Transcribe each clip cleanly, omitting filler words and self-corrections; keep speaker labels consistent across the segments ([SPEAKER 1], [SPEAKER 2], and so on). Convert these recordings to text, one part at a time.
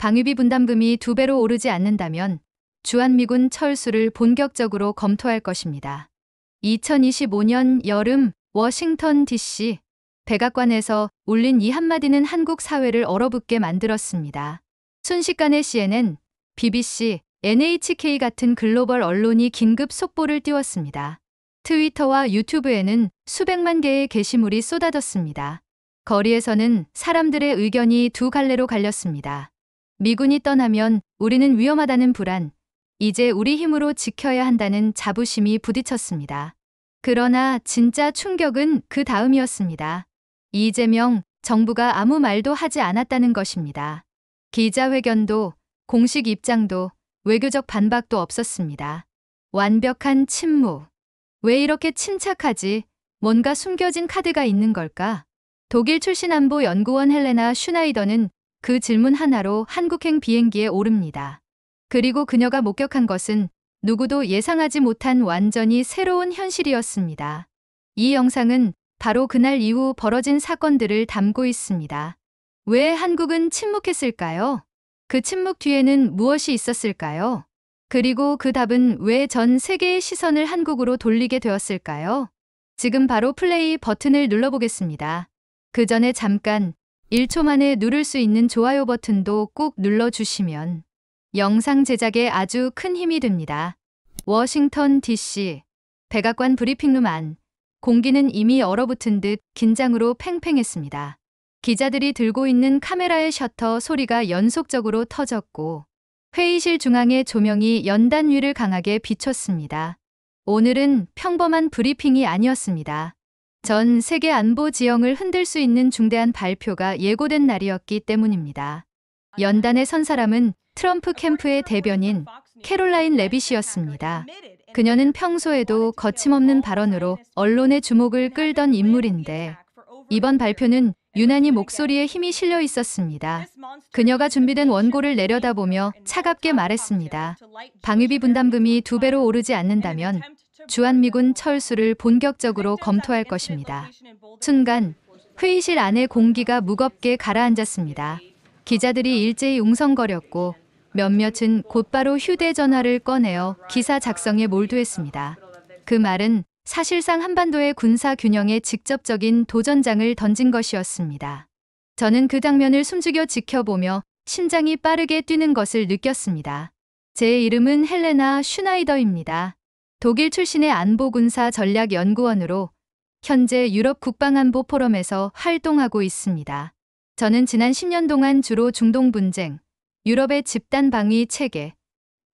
[SPEAKER 1] 방위비 분담금이 2배로 오르지 않는다면 주한미군 철수를 본격적으로 검토할 것입니다. 2025년 여름 워싱턴 DC 백악관에서 울린 이 한마디는 한국 사회를 얼어붙게 만들었습니다. 순식간에 CNN, BBC, NHK 같은 글로벌 언론이 긴급 속보를 띄웠습니다. 트위터와 유튜브에는 수백만 개의 게시물이 쏟아졌습니다. 거리에서는 사람들의 의견이 두 갈래로 갈렸습니다. 미군이 떠나면 우리는 위험하다는 불안, 이제 우리 힘으로 지켜야 한다는 자부심이 부딪혔습니다. 그러나 진짜 충격은 그 다음이었습니다. 이재명 정부가 아무 말도 하지 않았다는 것입니다. 기자회견도, 공식 입장도, 외교적 반박도 없었습니다. 완벽한 침묵. 왜 이렇게 침착하지? 뭔가 숨겨진 카드가 있는 걸까? 독일 출신 안보 연구원 헬레나 슈나이더는 그 질문 하나로 한국행 비행기에 오릅니다. 그리고 그녀가 목격한 것은 누구도 예상하지 못한 완전히 새로운 현실이었습니다. 이 영상은 바로 그날 이후 벌어진 사건들을 담고 있습니다. 왜 한국은 침묵했을까요? 그 침묵 뒤에는 무엇이 있었을까요? 그리고 그 답은 왜 전 세계의 시선을 한국으로 돌리게 되었을까요? 지금 바로 플레이 버튼을 눌러보겠습니다. 그 전에 잠깐 1초 만에 누를 수 있는 좋아요 버튼도 꼭 눌러주시면 영상 제작에 아주 큰 힘이 됩니다. 워싱턴 DC 백악관 브리핑룸 안. 공기는 이미 얼어붙은 듯 긴장으로 팽팽했습니다. 기자들이 들고 있는 카메라의 셔터 소리가 연속적으로 터졌고 회의실 중앙의 조명이 연단 위를 강하게 비췄습니다. 오늘은 평범한 브리핑이 아니었습니다. 전 세계 안보 지형을 흔들 수 있는 중대한 발표가 예고된 날이었기 때문입니다. 연단에 선 사람은 트럼프 캠프의 대변인 캐롤라인 레빗이었습니다. 그녀는 평소에도 거침없는 발언으로 언론의 주목을 끌던 인물인데 이번 발표는 유난히 목소리에 힘이 실려 있었습니다. 그녀가 준비된 원고를 내려다보며 차갑게 말했습니다. 방위비 분담금이 2배로 오르지 않는다면 주한미군 철수를 본격적으로 검토할 것입니다. 순간 회의실 안의 공기가 무겁게 가라앉았습니다. 기자들이 일제히 웅성거렸고 몇몇은 곧바로 휴대전화를 꺼내어 기사 작성에 몰두했습니다. 그 말은 사실상 한반도의 군사 균형에 직접적인 도전장을 던진 것이었습니다. 저는 그 장면을 숨죽여 지켜보며 심장이 빠르게 뛰는 것을 느꼈습니다. 제 이름은 헬레나 슈나이더입니다. 독일 출신의 안보군사 전략연구원으로 현재 유럽 국방안보 포럼에서 활동하고 있습니다. 저는 지난 10년 동안 주로 중동 분쟁, 유럽의 집단 방위 체계,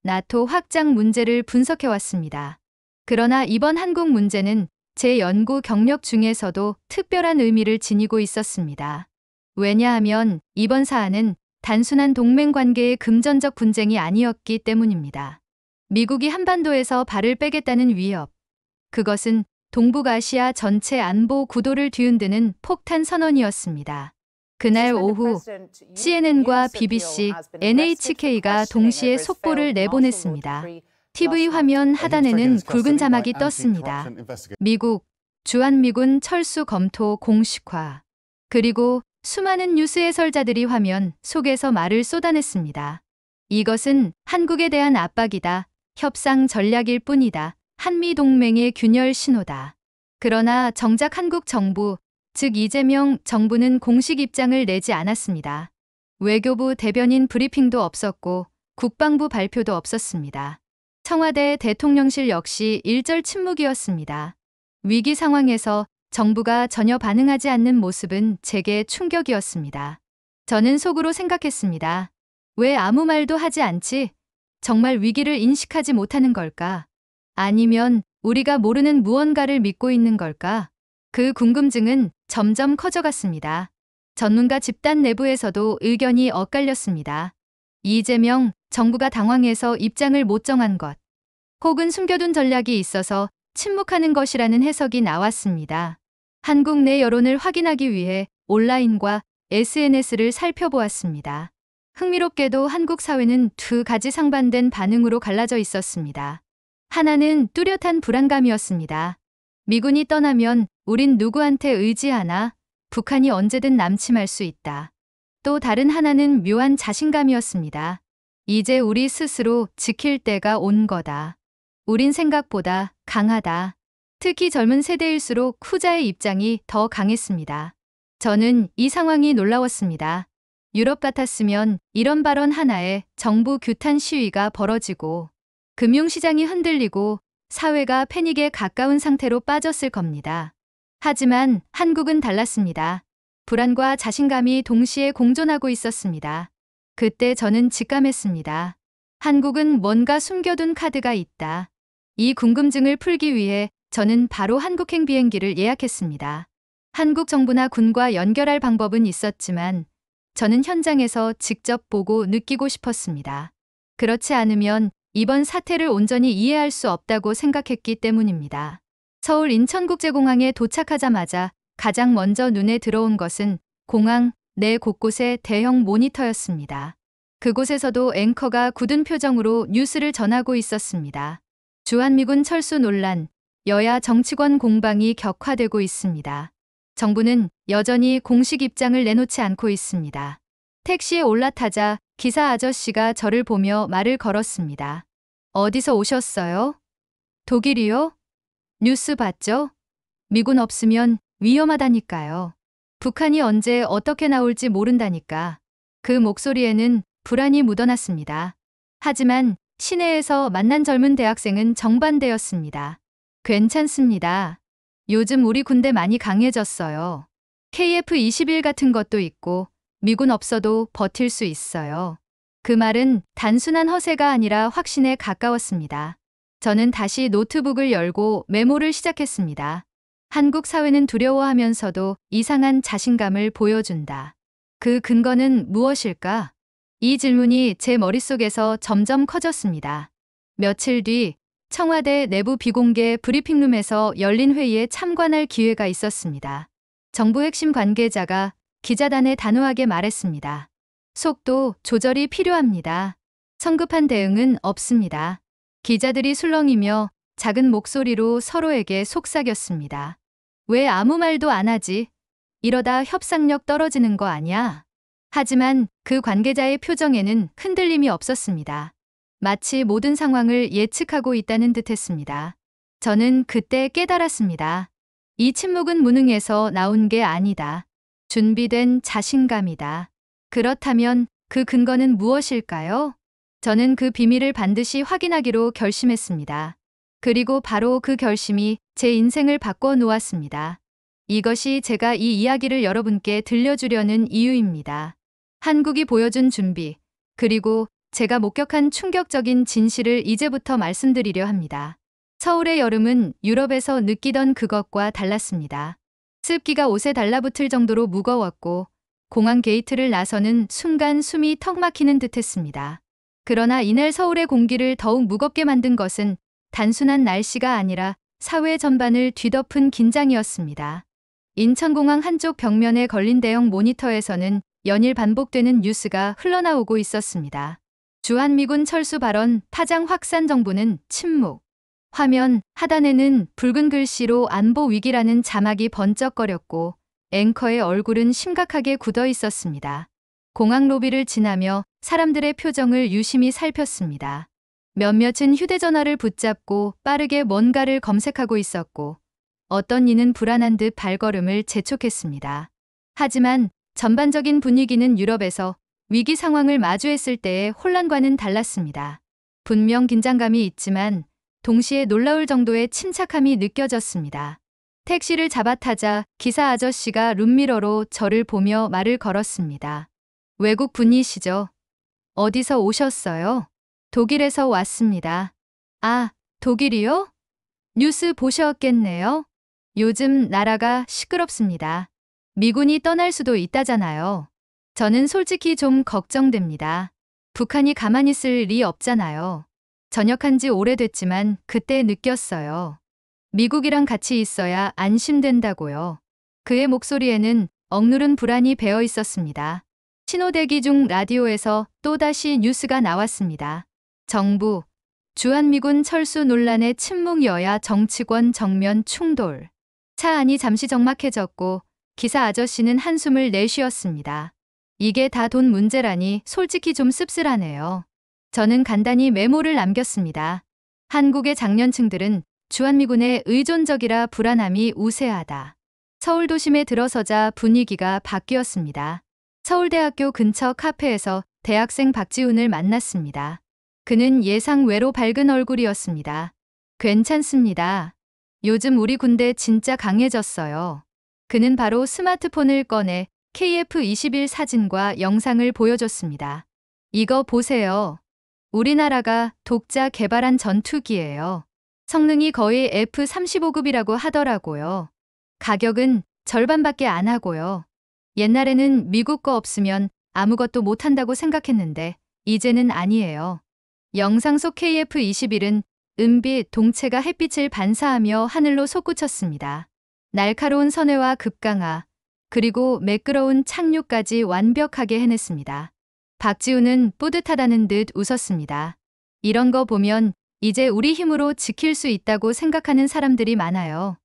[SPEAKER 1] 나토 확장 문제를 분석해왔습니다. 그러나 이번 한국 문제는 제 연구 경력 중에서도 특별한 의미를 지니고 있었습니다. 왜냐하면 이번 사안은 단순한 동맹 관계의 금전적 분쟁이 아니었기 때문입니다. 미국이 한반도에서 발을 빼겠다는 위협, 그것은 동북아시아 전체 안보 구도를 뒤흔드는 폭탄 선언이었습니다. 그날 오후 CNN과 BBC, NHK가 동시에 속보를 내보냈습니다. TV 화면 하단에는 굵은 자막이 떴습니다. 미국, 주한미군 철수 검토 공식화. 그리고 수많은 뉴스 해설자들이 화면 속에서 말을 쏟아냈습니다. 이것은 한국에 대한 압박이다. 협상 전략일 뿐이다. 한미동맹의 균열 신호다. 그러나 정작 한국 정부, 즉 이재명 정부는 공식 입장을 내지 않았습니다. 외교부 대변인 브리핑도 없었고 국방부 발표도 없었습니다. 청와대 대통령실 역시 일절 침묵이었습니다. 위기 상황에서 정부가 전혀 반응하지 않는 모습은 제게 충격이었습니다. 저는 속으로 생각했습니다. 왜 아무 말도 하지 않지? 정말 위기를 인식하지 못하는 걸까? 아니면 우리가 모르는 무언가를 믿고 있는 걸까? 그 궁금증은 점점 커져갔습니다. 전문가 집단 내부에서도 의견이 엇갈렸습니다. 이재명 정부가 당황해서 입장을 못 정한 것, 혹은 숨겨둔 전략이 있어서 침묵하는 것이라는 해석이 나왔습니다. 한국 내 여론을 확인하기 위해 온라인과 SNS를 살펴보았습니다. 흥미롭게도 한국 사회는 두 가지 상반된 반응으로 갈라져 있었습니다. 하나는 뚜렷한 불안감이었습니다. 미군이 떠나면 우린 누구한테 의지하나? 북한이 언제든 남침할 수 있다. 또 다른 하나는 묘한 자신감이었습니다. 이제 우리 스스로 지킬 때가 온 거다. 우린 생각보다 강하다. 특히 젊은 세대일수록 후자의 입장이 더 강했습니다. 저는 이 상황이 놀라웠습니다. 유럽 같았으면 이런 발언 하나에 정부 규탄 시위가 벌어지고 금융시장이 흔들리고 사회가 패닉에 가까운 상태로 빠졌을 겁니다. 하지만 한국은 달랐습니다. 불안과 자신감이 동시에 공존하고 있었습니다. 그때 저는 직감했습니다. 한국은 뭔가 숨겨둔 카드가 있다. 이 궁금증을 풀기 위해 저는 바로 한국행 비행기를 예약했습니다. 한국 정부나 군과 연결할 방법은 있었지만 저는 현장에서 직접 보고 느끼고 싶었습니다. 그렇지 않으면 이번 사태를 온전히 이해할 수 없다고 생각했기 때문입니다. 서울 인천국제공항에 도착하자마자 가장 먼저 눈에 들어온 것은 공항 내 곳곳의 대형 모니터였습니다. 그곳에서도 앵커가 굳은 표정으로 뉴스를 전하고 있었습니다. 주한미군 철수 논란, 여야 정치권 공방이 격화되고 있습니다. 정부는 여전히 공식 입장을 내놓지 않고 있습니다. 택시에 올라타자 기사 아저씨가 저를 보며 말을 걸었습니다. 어디서 오셨어요? 독일이요? 뉴스 봤죠? 미군 없으면 위험하다니까요. 북한이 언제 어떻게 나올지 모른다니까. 그 목소리에는 불안이 묻어났습니다. 하지만 시내에서 만난 젊은 대학생은 정반대였습니다. 괜찮습니다. 요즘 우리 군대 많이 강해졌어요. KF-21 같은 것도 있고 미군 없어도 버틸 수 있어요. 그 말은 단순한 허세가 아니라 확신에 가까웠습니다. 저는 다시 노트북을 열고 메모를 시작했습니다. 한국 사회는 두려워하면서도 이상한 자신감을 보여준다. 그 근거는 무엇일까? 이 질문이 제 머릿속에서 점점 커졌습니다. 며칠 뒤 청와대 내부 비공개 브리핑룸에서 열린 회의에 참관할 기회가 있었습니다. 정부 핵심 관계자가 기자단에 단호하게 말했습니다. 속도 조절이 필요합니다. 성급한 대응은 없습니다. 기자들이 술렁이며 작은 목소리로 서로에게 속삭였습니다. 왜 아무 말도 안 하지? 이러다 협상력 떨어지는 거 아니야? 하지만 그 관계자의 표정에는 흔들림이 없었습니다. 마치 모든 상황을 예측하고 있다는 듯했습니다. 저는 그때 깨달았습니다. 이 침묵은 무능해서 나온 게 아니다. 준비된 자신감이다. 그렇다면 그 근거는 무엇일까요? 저는 그 비밀을 반드시 확인하기로 결심했습니다. 그리고 바로 그 결심이 제 인생을 바꿔 놓았습니다. 이것이 제가 이 이야기를 여러분께 들려주려는 이유입니다. 한국이 보여준 준비, 그리고 제가 목격한 충격적인 진실을 이제부터 말씀드리려 합니다. 서울의 여름은 유럽에서 느끼던 그것과 달랐습니다. 습기가 옷에 달라붙을 정도로 무거웠고 공항 게이트를 나서는 순간 숨이 턱 막히는 듯했습니다. 그러나 이날 서울의 공기를 더욱 무겁게 만든 것은 단순한 날씨가 아니라 사회 전반을 뒤덮은 긴장이었습니다. 인천공항 한쪽 벽면에 걸린 대형 모니터에서는 연일 반복되는 뉴스가 흘러나오고 있었습니다. 주한미군 철수 발언 파장 확산, 정부는 침묵. 화면 하단에는 붉은 글씨로 안보 위기라는 자막이 번쩍거렸고 앵커의 얼굴은 심각하게 굳어 있었습니다. 공항 로비를 지나며 사람들의 표정을 유심히 살폈습니다. 몇몇은 휴대전화를 붙잡고 빠르게 뭔가를 검색하고 있었고 어떤 이는 불안한 듯 발걸음을 재촉했습니다. 하지만 전반적인 분위기는 유럽에서 위기 상황을 마주했을 때의 혼란과는 달랐습니다. 분명 긴장감이 있지만 동시에 놀라울 정도의 침착함이 느껴졌습니다. 택시를 잡아타자 기사 아저씨가 룸미러로 저를 보며 말을 걸었습니다. 외국 분이시죠? 어디서 오셨어요? 독일에서 왔습니다. 아, 독일이요? 뉴스 보셨겠네요. 요즘 나라가 시끄럽습니다. 미군이 떠날 수도 있다잖아요. 저는 솔직히 좀 걱정됩니다. 북한이 가만히 있을 리 없잖아요. 전역한 지 오래됐지만 그때 느꼈어요. 미국이랑 같이 있어야 안심된다고요. 그의 목소리에는 억누른 불안이 배어 있었습니다. 신호대기 중 라디오에서 또다시 뉴스가 나왔습니다. 정부, 주한미군 철수 논란의 침묵, 여야 정치권 정면 충돌. 차 안이 잠시 적막해졌고 기사 아저씨는 한숨을 내쉬었습니다. 이게 다 돈 문제라니 솔직히 좀 씁쓸하네요. 저는 간단히 메모를 남겼습니다. 한국의 장년층들은 주한미군에 의존적이라 불안함이 우세하다. 서울 도심에 들어서자 분위기가 바뀌었습니다. 서울대학교 근처 카페에서 대학생 박지훈을 만났습니다. 그는 예상외로 밝은 얼굴이었습니다. 괜찮습니다. 요즘 우리 군대 진짜 강해졌어요. 그는 바로 스마트폰을 꺼내 KF-21 사진과 영상을 보여줬습니다. 이거 보세요. 우리나라가 독자 개발한 전투기예요. 성능이 거의 F-35급이라고 하더라고요. 가격은 절반밖에 안 하고요. 옛날에는 미국 거 없으면 아무것도 못한다고 생각했는데 이제는 아니에요. 영상 속 KF-21은 은빛 동체가 햇빛을 반사하며 하늘로 솟구쳤습니다. 날카로운 선회와 급강하, 그리고 매끄러운 착륙까지 완벽하게 해냈습니다. 박지훈은 뿌듯하다는 듯 웃었습니다. 이런 거 보면 이제 우리 힘으로 지킬 수 있다고 생각하는 사람들이 많아요.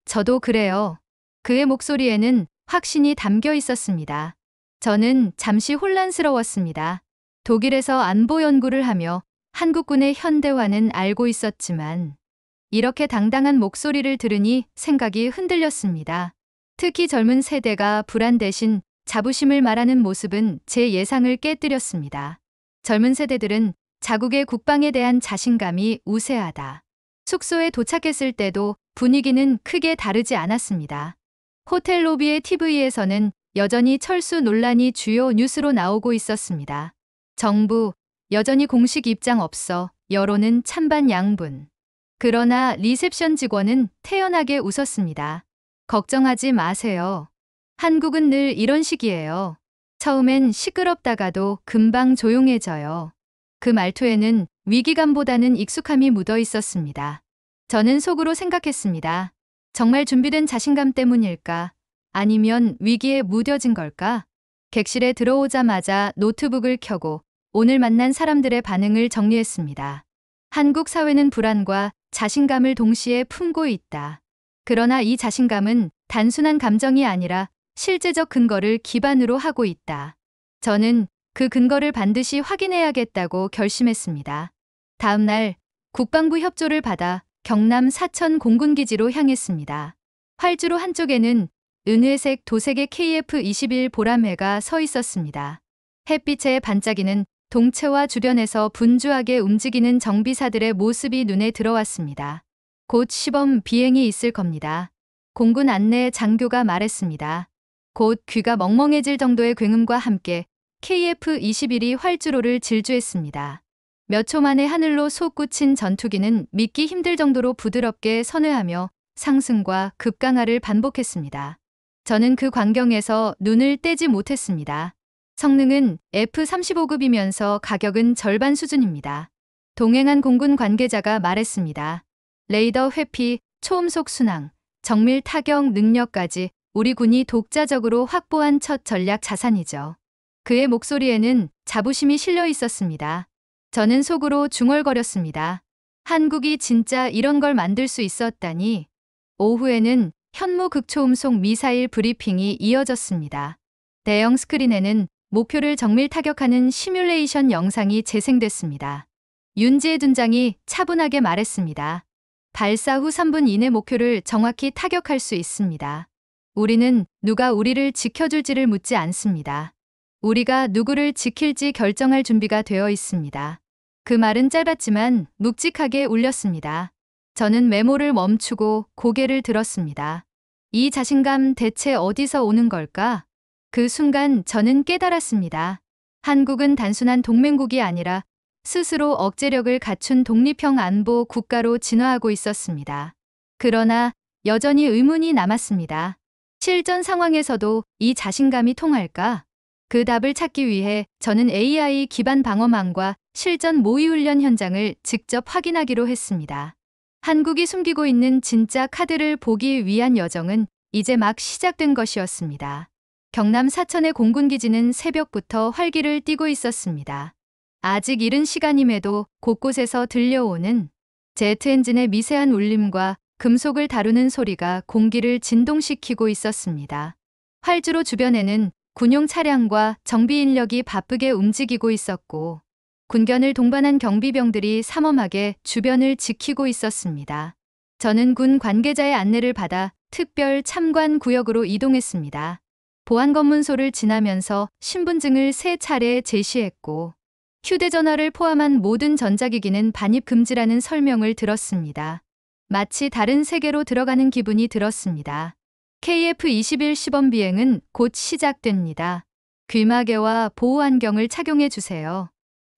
[SPEAKER 1] 저도 그래요. 그의 목소리에는 확신이 담겨 있었습니다. 저는 잠시 혼란스러웠습니다. 독일에서 안보 연구를 하며 한국군의 현대화는 알고 있었지만 이렇게 당당한 목소리를 들으니 생각이 흔들렸습니다. 특히 젊은 세대가 불안 대신 자부심을 말하는 모습은 제 예상을 깨뜨렸습니다. 젊은 세대들은 자국의 국방에 대한 자신감이 우세하다. 숙소에 도착했을 때도 분위기는 크게 다르지 않았습니다. 호텔 로비의 TV에서는 여전히 철수 논란이 주요 뉴스로 나오고 있었습니다. 정부, 여전히 공식 입장 없어 여론은 찬반 양분. 그러나 리셉션 직원은 태연하게 웃었습니다. 걱정하지 마세요. 한국은 늘 이런 식이에요. 처음엔 시끄럽다가도 금방 조용해져요. 그 말투에는 위기감보다는 익숙함이 묻어 있었습니다. 저는 속으로 생각했습니다. 정말 준비된 자신감 때문일까? 아니면 위기에 무뎌진 걸까? 객실에 들어오자마자 노트북을 켜고 오늘 만난 사람들의 반응을 정리했습니다. 한국 사회는 불안과 자신감을 동시에 품고 있다. 그러나 이 자신감은 단순한 감정이 아니라 실제적 근거를 기반으로 하고 있다. 저는 그 근거를 반드시 확인해야겠다고 결심했습니다. 다음 날 국방부 협조를 받아 경남 사천 공군기지로 향했습니다. 활주로 한쪽에는 은회색 도색의 KF-21 보람회가 서 있었습니다. 햇빛에 반짝이는 동체와 주변에서 분주하게 움직이는 정비사들의 모습이 눈에 들어왔습니다. 곧 시범 비행이 있을 겁니다. 공군 안내 장교가 말했습니다. 곧 귀가 멍멍해질 정도의 굉음과 함께 KF-21이 활주로를 질주했습니다. 몇 초 만에 하늘로 솟구친 전투기는 믿기 힘들 정도로 부드럽게 선회하며 상승과 급강하를 반복했습니다. 저는 그 광경에서 눈을 떼지 못했습니다. 성능은 F-35급이면서 가격은 절반 수준입니다. 동행한 공군 관계자가 말했습니다. 레이더 회피, 초음속 순항, 정밀 타격 능력까지 우리 군이 독자적으로 확보한 첫 전략 자산이죠. 그의 목소리에는 자부심이 실려 있었습니다. 저는 속으로 중얼거렸습니다. 한국이 진짜 이런 걸 만들 수 있었다니. 오후에는 현무 극초음속 미사일 브리핑이 이어졌습니다. 대형 스크린에는 목표를 정밀 타격하는 시뮬레이션 영상이 재생됐습니다. 윤지혜 준장이 차분하게 말했습니다. 발사 후 3분 이내 목표를 정확히 타격할 수 있습니다. 우리는 누가 우리를 지켜줄지를 묻지 않습니다. 우리가 누구를 지킬지 결정할 준비가 되어 있습니다. 그 말은 짧았지만 묵직하게 울렸습니다. 저는 메모를 멈추고 고개를 들었습니다. 이 자신감 대체 어디서 오는 걸까? 그 순간 저는 깨달았습니다. 한국은 단순한 동맹국이 아니라 스스로 억제력을 갖춘 독립형 안보 국가로 진화하고 있었습니다. 그러나 여전히 의문이 남았습니다. 실전 상황에서도 이 자신감이 통할까? 그 답을 찾기 위해 저는 AI 기반 방어망과 실전 모의훈련 현장을 직접 확인하기로 했습니다. 한국이 숨기고 있는 진짜 카드를 보기 위한 여정은 이제 막 시작된 것이었습니다. 경남 사천의 공군기지는 새벽부터 활기를 띠고 있었습니다. 아직 이른 시간임에도 곳곳에서 들려오는 제트 엔진의 미세한 울림과 금속을 다루는 소리가 공기를 진동시키고 있었습니다. 활주로 주변에는 군용 차량과 정비 인력이 바쁘게 움직이고 있었고 군견을 동반한 경비병들이 삼엄하게 주변을 지키고 있었습니다. 저는 군 관계자의 안내를 받아 특별 참관 구역으로 이동했습니다. 보안 검문소를 지나면서 신분증을 3차례 제시했고 휴대전화를 포함한 모든 전자기기는 반입 금지라는 설명을 들었습니다. 마치 다른 세계로 들어가는 기분이 들었습니다. KF-21 시범 비행은 곧 시작됩니다. 귀마개와 보호 안경을 착용해 주세요.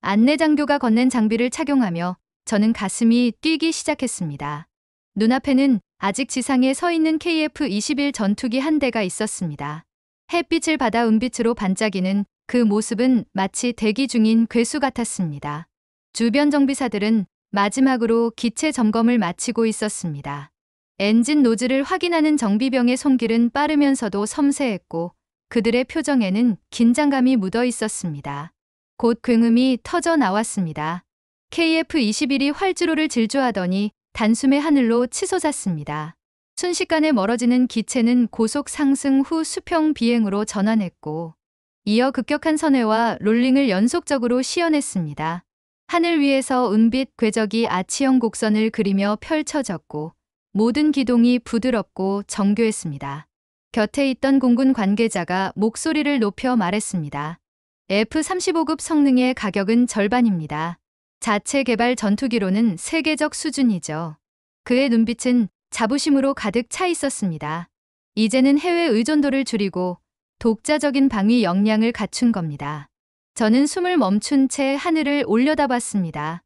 [SPEAKER 1] 안내 장교가 건넨 장비를 착용하며 저는 가슴이 뛰기 시작했습니다. 눈앞에는 아직 지상에 서 있는 KF-21 전투기 한 대가 있었습니다. 햇빛을 받아 은빛으로 반짝이는 그 모습은 마치 대기 중인 괴수 같았습니다. 주변 정비사들은 마지막으로 기체 점검을 마치고 있었습니다. 엔진 노즐을 확인하는 정비병의 손길은 빠르면서도 섬세했고 그들의 표정에는 긴장감이 묻어 있었습니다. 곧 굉음이 터져 나왔습니다. KF-21이 활주로를 질주하더니 단숨에 하늘로 치솟았습니다. 순식간에 멀어지는 기체는 고속 상승 후 수평 비행으로 전환했고 이어 급격한 선회와 롤링을 연속적으로 시연했습니다. 하늘 위에서 은빛 궤적이 아치형 곡선을 그리며 펼쳐졌고 모든 기동이 부드럽고 정교했습니다. 곁에 있던 공군 관계자가 목소리를 높여 말했습니다. F-35급 성능의 가격은 절반입니다. 자체 개발 전투기로는 세계적 수준이죠. 그의 눈빛은 자부심으로 가득 차 있었습니다. 이제는 해외 의존도를 줄이고 독자적인 방위 역량을 갖춘 겁니다. 저는 숨을 멈춘 채 하늘을 올려다봤습니다.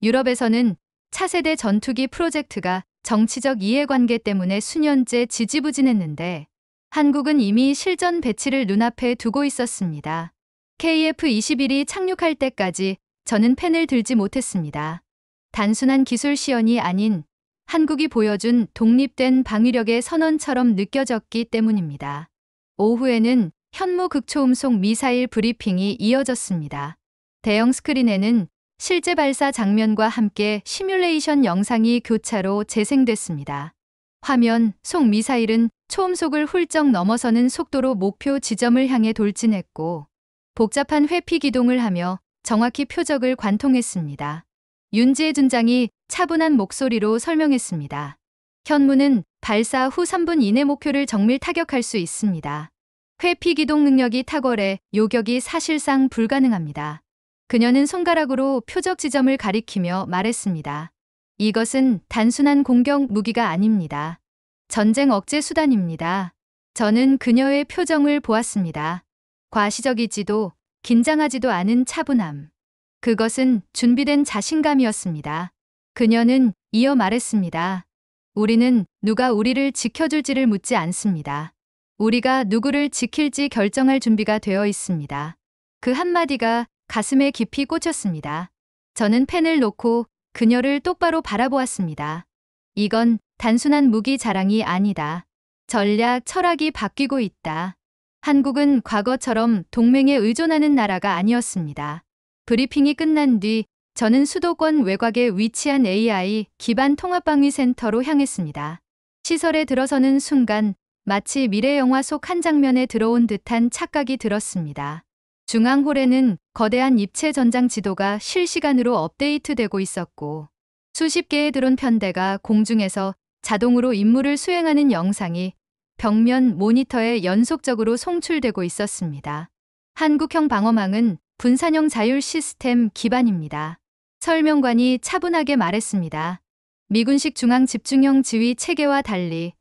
[SPEAKER 1] 유럽에서는 차세대 전투기 프로젝트가 정치적 이해관계 때문에 수년째 지지부진했는데 한국은 이미 실전 배치를 눈앞에 두고 있었습니다. KF-21이 착륙할 때까지 저는 펜을 들지 못했습니다. 단순한 기술 시연이 아닌 한국이 보여준 독립된 방위력의 선언처럼 느껴졌기 때문입니다. 오후에는 현무 극초음속 미사일 브리핑이 이어졌습니다. 대형 스크린에는 실제 발사 장면과 함께 시뮬레이션 영상이 교차로 재생됐습니다. 화면 속 미사일은 초음속을 훌쩍 넘어서는 속도로 목표 지점을 향해 돌진했고 복잡한 회피 기동을 하며 정확히 표적을 관통했습니다. 윤지혜 준장이 차분한 목소리로 설명했습니다. 현무는 발사 후 3분 이내 목표를 정밀 타격할 수 있습니다. 회피 기동 능력이 탁월해 요격이 사실상 불가능합니다. 그녀는 손가락으로 표적 지점을 가리키며 말했습니다. 이것은 단순한 공격 무기가 아닙니다. 전쟁 억제 수단입니다. 저는 그녀의 표정을 보았습니다. 과시적이지도 긴장하지도 않은 차분함. 그것은 준비된 자신감이었습니다. 그녀는 이어 말했습니다. 우리는 누가 우리를 지켜줄지를 묻지 않습니다. 우리가 누구를 지킬지 결정할 준비가 되어 있습니다. 그 한마디가 가슴에 깊이 꽂혔습니다. 저는 펜을 놓고 그녀를 똑바로 바라보았습니다. 이건 단순한 무기 자랑이 아니다. 전략 철학이 바뀌고 있다. 한국은 과거처럼 동맹에 의존하는 나라가 아니었습니다. 브리핑이 끝난 뒤 저는 수도권 외곽에 위치한 AI 기반 통합방위센터로 향했습니다. 시설에 들어서는 순간 마치 미래 영화 속 한 장면에 들어온 듯한 착각이 들었습니다. 중앙홀에는 거대한 입체 전장 지도가 실시간으로 업데이트되고 있었고 수십 개의 드론 편대가 공중에서 자동으로 임무를 수행하는 영상이 벽면 모니터에 연속적으로 송출되고 있었습니다. 한국형 방어망은 분산형 자율 시스템 기반입니다. 설명관이 차분하게 말했습니다. 미군식 중앙 집중형 지휘 체계와 달리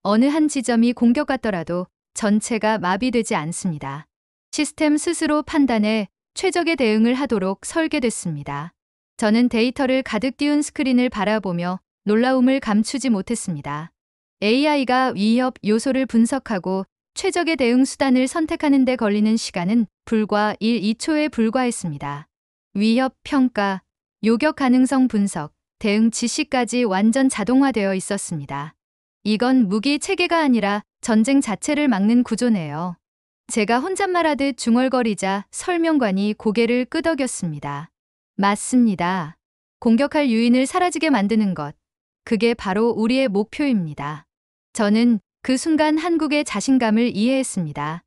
[SPEAKER 1] 어느 한 지점이 공격받더라도 전체가 마비되지 않습니다. 시스템 스스로 판단해 최적의 대응을 하도록 설계됐습니다. 저는 데이터를 가득 띄운 스크린을 바라보며 놀라움을 감추지 못했습니다. AI가 위협 요소를 분석하고 최적의 대응 수단을 선택하는 데 걸리는 시간은 불과 1, 2초에 불과했습니다. 위협 평가, 요격 가능성 분석, 대응 지시까지 완전 자동화되어 있었습니다. 이건 무기 체계가 아니라 전쟁 자체를 막는 구조네요. 제가 혼잣말하듯 중얼거리자 설명관이 고개를 끄덕였습니다. 맞습니다. 공격할 유인을 사라지게 만드는 것. 그게 바로 우리의 목표입니다. 저는 그 순간 한국의 자신감을 이해했습니다.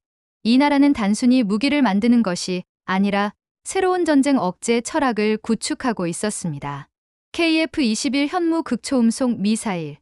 [SPEAKER 1] 이 나라는 단순히 무기를 만드는 것이 아니라 새로운 전쟁 억제 철학을 구축하고 있었습니다. KF-21 현무 극초음속 미사일,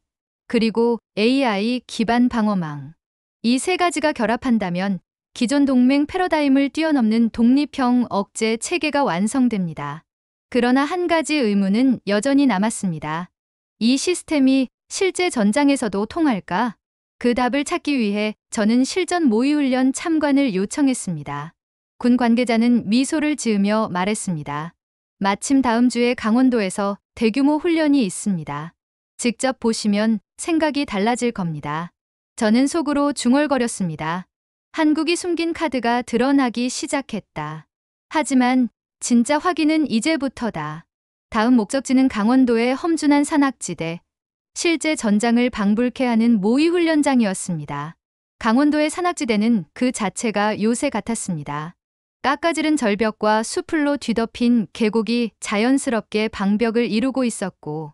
[SPEAKER 1] 그리고 AI 기반 방어망. 이 세 가지가 결합한다면 기존 동맹 패러다임을 뛰어넘는 독립형 억제 체계가 완성됩니다. 그러나 한 가지 의문은 여전히 남았습니다. 이 시스템이 실제 전장에서도 통할까? 그 답을 찾기 위해 저는 실전 모의훈련 참관을 요청했습니다. 군 관계자는 미소를 지으며 말했습니다. 마침 다음 주에 강원도에서 대규모 훈련이 있습니다. 직접 보시면 생각이 달라질 겁니다. 저는 속으로 중얼거렸습니다. 한국이 숨긴 카드가 드러나기 시작했다. 하지만 진짜 확인은 이제부터다. 다음 목적지는 강원도의 험준한 산악지대, 실제 전장을 방불케 하는 모의훈련장이었습니다. 강원도의 산악지대는 그 자체가 요새 같았습니다. 깎아지른 절벽과 수풀로 뒤덮인 계곡이 자연스럽게 방벽을 이루고 있었고,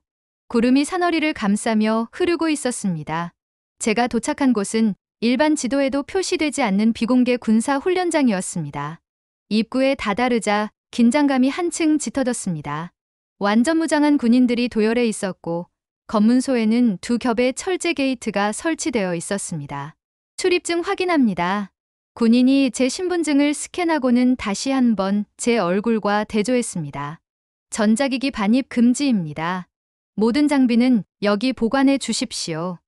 [SPEAKER 1] 구름이 산허리를 감싸며 흐르고 있었습니다. 제가 도착한 곳은 일반 지도에도 표시되지 않는 비공개 군사 훈련장이었습니다. 입구에 다다르자 긴장감이 한층 짙어졌습니다. 완전 무장한 군인들이 도열해 있었고, 검문소에는 두 겹의 철제 게이트가 설치되어 있었습니다. 출입증 확인합니다. 군인이 제 신분증을 스캔하고는 다시 한번 제 얼굴과 대조했습니다. 전자기기 반입 금지입니다. 모든 장비는 여기 보관해 주십시오.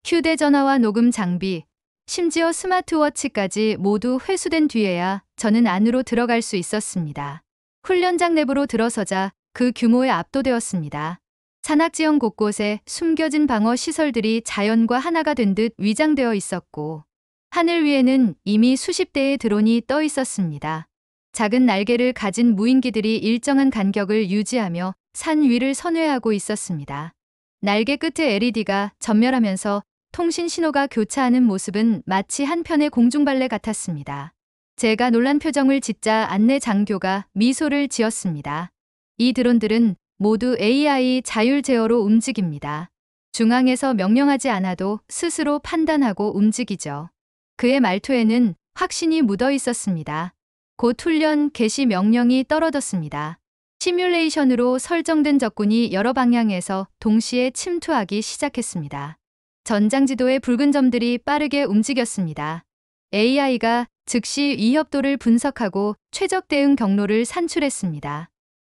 [SPEAKER 1] 휴대전화와 녹음 장비, 심지어 스마트워치까지 모두 회수된 뒤에야 저는 안으로 들어갈 수 있었습니다. 훈련장 내부로 들어서자 그 규모에 압도되었습니다. 산악지형 곳곳에 숨겨진 방어 시설들이 자연과 하나가 된 듯 위장되어 있었고, 하늘 위에는 이미 수십 대의 드론이 떠 있었습니다. 작은 날개를 가진 무인기들이 일정한 간격을 유지하며 산 위를 선회하고 있었습니다. 날개 끝에 LED가 전멸하면서 통신 신호가 교차하는 모습은 마치 한 편의 공중발레 같았습니다. 제가 놀란 표정을 짓자 안내 장교가 미소를 지었습니다. 이 드론들은 모두 AI 자율 제어로 움직입니다. 중앙에서 명령하지 않아도 스스로 판단하고 움직이죠. 그의 말투에는 확신이 묻어 있었습니다. 곧 훈련 개시 명령이 떨어졌습니다. 시뮬레이션으로 설정된 적군이 여러 방향에서 동시에 침투하기 시작했습니다. 전장 지도의 붉은 점들이 빠르게 움직였습니다. AI가 즉시 위협도를 분석하고 최적 대응 경로를 산출했습니다.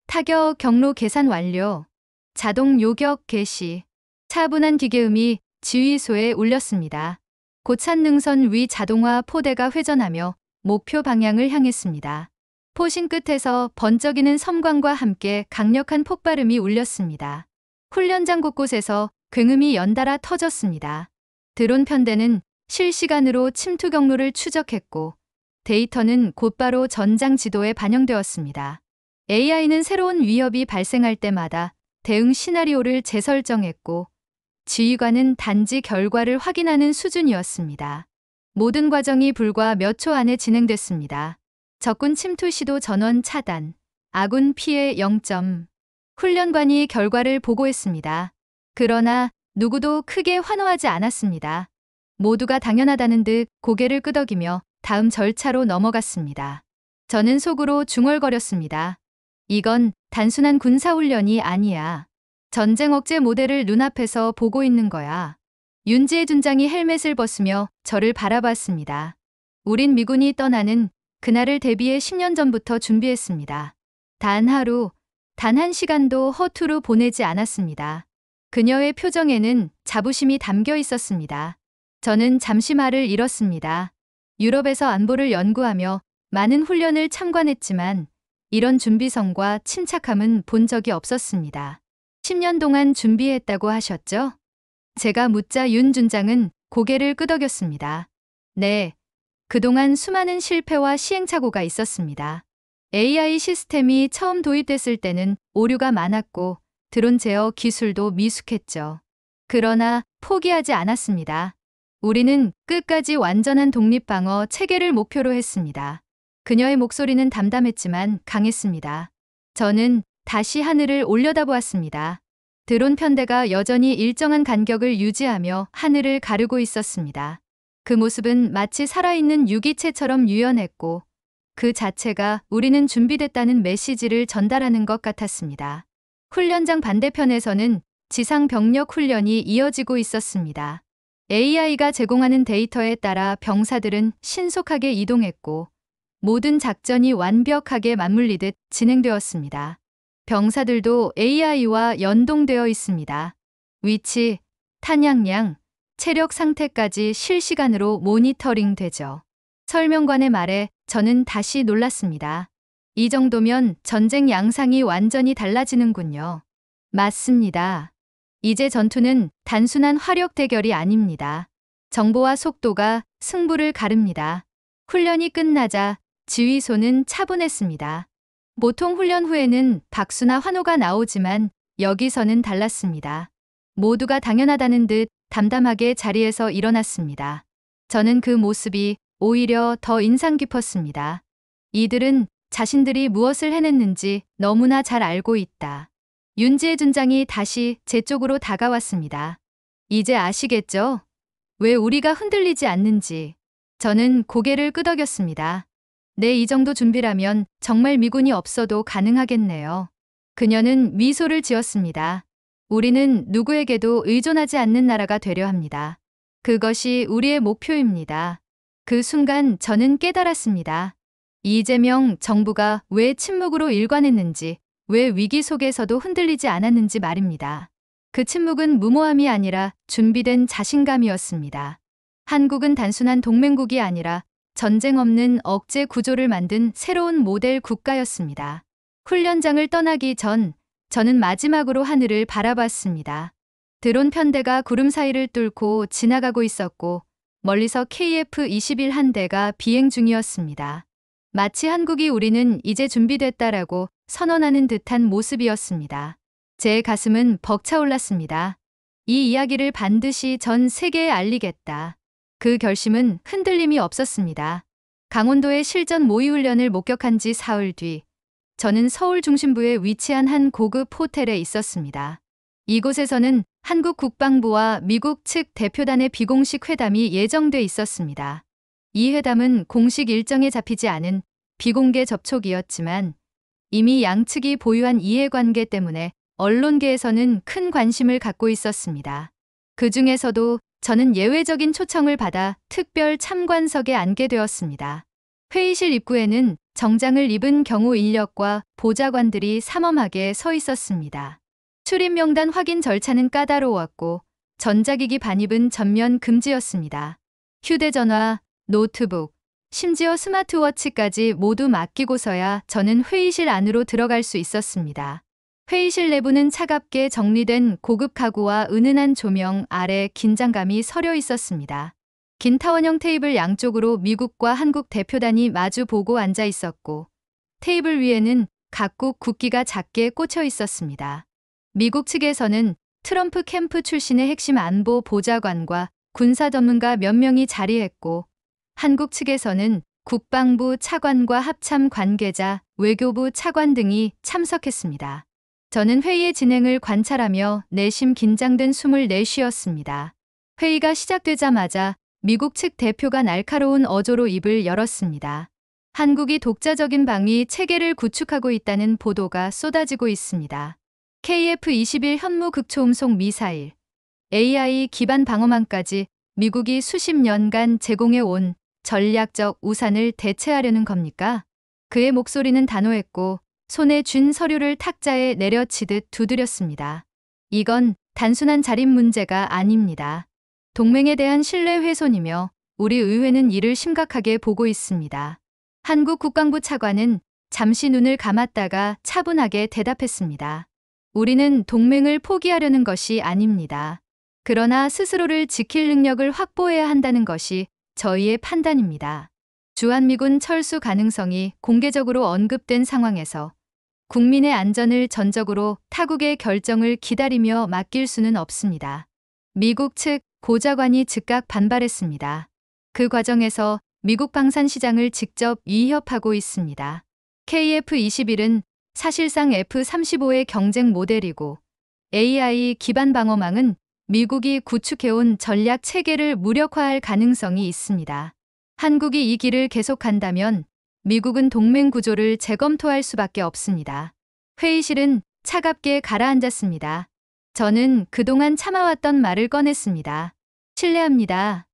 [SPEAKER 1] 타격 경로 계산 완료. 자동 요격 개시. 차분한 기계음이 지휘소에 울렸습니다. 고찬 능선 위 자동화 포대가 회전하며 목표 방향을 향했습니다. 포신 끝에서 번쩍이는 섬광과 함께 강력한 폭발음이 울렸습니다. 훈련장 곳곳에서 굉음이 연달아 터졌습니다. 드론 편대는 실시간으로 침투 경로를 추적했고, 데이터는 곧바로 전장 지도에 반영되었습니다. AI는 새로운 위협이 발생할 때마다 대응 시나리오를 재설정했고, 지휘관은 단지 결과를 확인하는 수준이었습니다. 모든 과정이 불과 몇 초 안에 진행됐습니다. 적군 침투 시도 전원 차단, 아군 피해 0점. 훈련관이 결과를 보고했습니다. 그러나 누구도 크게 환호하지 않았습니다. 모두가 당연하다는 듯 고개를 끄덕이며 다음 절차로 넘어갔습니다. 저는 속으로 중얼거렸습니다. 이건 단순한 군사훈련이 아니야. 전쟁 억제 모델을 눈앞에서 보고 있는 거야. 윤지혜 준장이 헬멧을 벗으며 저를 바라봤습니다. 우린 미군이 떠나는 그날을 대비해 10년 전부터 준비했습니다. 단 하루, 단 한 시간도 허투루 보내지 않았습니다. 그녀의 표정에는 자부심이 담겨 있었습니다. 저는 잠시 말을 잃었습니다. 유럽에서 안보를 연구하며 많은 훈련을 참관했지만 이런 준비성과 침착함은 본 적이 없었습니다. 10년 동안 준비했다고 하셨죠? 제가 묻자 윤 준장은 고개를 끄덕였습니다. 네, 그동안 수많은 실패와 시행착오가 있었습니다. AI 시스템이 처음 도입됐을 때는 오류가 많았고 드론 제어 기술도 미숙했죠. 그러나 포기하지 않았습니다. 우리는 끝까지 완전한 독립방어 체계를 목표로 했습니다. 그녀의 목소리는 담담했지만 강했습니다. 저는 다시 하늘을 올려다보았습니다. 드론 편대가 여전히 일정한 간격을 유지하며 하늘을 가르고 있었습니다. 그 모습은 마치 살아있는 유기체처럼 유연했고 그 자체가 우리는 준비됐다는 메시지를 전달하는 것 같았습니다. 훈련장 반대편에서는 지상 병력 훈련이 이어지고 있었습니다. AI가 제공하는 데이터에 따라 병사들은 신속하게 이동했고 모든 작전이 완벽하게 맞물리듯 진행되었습니다. 병사들도 AI와 연동되어 있습니다. 위치, 탄약량, 체력 상태까지 실시간으로 모니터링 되죠. 설명관의 말에 저는 다시 놀랐습니다. 이 정도면 전쟁 양상이 완전히 달라지는군요. 맞습니다. 이제 전투는 단순한 화력 대결이 아닙니다. 정보와 속도가 승부를 가릅니다. 훈련이 끝나자 지휘소는 차분했습니다. 보통 훈련 후에는 박수나 환호가 나오지만 여기서는 달랐습니다. 모두가 당연하다는 듯 담담하게 자리에서 일어났습니다. 저는 그 모습이 오히려 더 인상 깊었습니다. 이들은 자신들이 무엇을 해냈는지 너무나 잘 알고 있다. 윤지혜 준장이 다시 제 쪽으로 다가왔습니다. 이제 아시겠죠? 왜 우리가 흔들리지 않는지. 저는 고개를 끄덕였습니다. 네, 이 정도 준비라면 정말 미군이 없어도 가능하겠네요. 그녀는 미소를 지었습니다. 우리는 누구에게도 의존하지 않는 나라가 되려 합니다. 그것이 우리의 목표입니다. 그 순간 저는 깨달았습니다. 이재명 정부가 왜 침묵으로 일관했는지, 왜 위기 속에서도 흔들리지 않았는지 말입니다. 그 침묵은 무모함이 아니라 준비된 자신감이었습니다. 한국은 단순한 동맹국이 아니라 전쟁 없는 억제 구조를 만든 새로운 모델 국가였습니다. 훈련장을 떠나기 전 저는 마지막으로 하늘을 바라봤습니다. 드론 편대가 구름 사이를 뚫고 지나가고 있었고 멀리서 KF-21 한 대가 비행 중이었습니다. 마치 한국이 우리는 이제 준비됐다라고 선언하는 듯한 모습이었습니다. 제 가슴은 벅차올랐습니다. 이 이야기를 반드시 전 세계에 알리겠다. 그 결심은 흔들림이 없었습니다. 강원도의 실전 모의훈련을 목격한 지 사흘 뒤, 저는 서울 중심부에 위치한 한 고급 호텔에 있었습니다. 이곳에서는 한국 국방부와 미국 측 대표단의 비공식 회담이 예정돼 있었습니다. 이 회담은 공식 일정에 잡히지 않은 비공개 접촉이었지만 이미 양측이 보유한 이해관계 때문에 언론계에서는 큰 관심을 갖고 있었습니다. 그 중에서도 저는 예외적인 초청을 받아 특별 참관석에 앉게 되었습니다. 회의실 입구에는 정장을 입은 경호 인력과 보좌관들이 삼엄하게 서 있었습니다. 출입 명단 확인 절차는 까다로웠고 전자기기 반입은 전면 금지였습니다. 휴대전화, 노트북, 심지어 스마트워치까지 모두 맡기고서야 저는 회의실 안으로 들어갈 수 있었습니다. 회의실 내부는 차갑게 정리된 고급 가구와 은은한 조명 아래 긴장감이 서려 있었습니다. 긴 타원형 테이블 양쪽으로 미국과 한국 대표단이 마주 보고 앉아 있었고 테이블 위에는 각국 국기가 작게 꽂혀 있었습니다. 미국 측에서는 트럼프 캠프 출신의 핵심 안보 보좌관과 군사 전문가 몇 명이 자리했고 한국 측에서는 국방부 차관과 합참 관계자, 외교부 차관 등이 참석했습니다. 저는 회의의 진행을 관찰하며 내심 긴장된 숨을 내쉬었습니다. 회의가 시작되자마자 미국 측 대표가 날카로운 어조로 입을 열었습니다. 한국이 독자적인 방위 체계를 구축하고 있다는 보도가 쏟아지고 있습니다. KF-21 현무 극초음속 미사일, AI 기반 방어망까지 미국이 수십 년간 제공해 온 전략적 우산을 대체하려는 겁니까? 그의 목소리는 단호했고 손에 쥔 서류를 탁자에 내려치듯 두드렸습니다. 이건 단순한 자립 문제가 아닙니다. 동맹에 대한 신뢰 훼손이며 우리 의회는 이를 심각하게 보고 있습니다. 한국 국방부 차관은 잠시 눈을 감았다가 차분하게 대답했습니다. 우리는 동맹을 포기하려는 것이 아닙니다. 그러나 스스로를 지킬 능력을 확보해야 한다는 것이 저희의 판단입니다. 주한미군 철수 가능성이 공개적으로 언급된 상황에서 국민의 안전을 전적으로 타국의 결정을 기다리며 맡길 수는 없습니다. 미국 측 보좌관이 즉각 반발했습니다. 그 과정에서 미국 방산 시장을 직접 위협하고 있습니다. KF-21은 사실상 F-35의 경쟁 모델이고 AI 기반 방어망은 미국이 구축해온 전략 체계를 무력화할 가능성이 있습니다. 한국이 이 길을 계속한다면 미국은 동맹 구조를 재검토할 수밖에 없습니다. 회의실은 차갑게 가라앉았습니다. 저는 그동안 참아왔던 말을 꺼냈습니다. 실례합니다.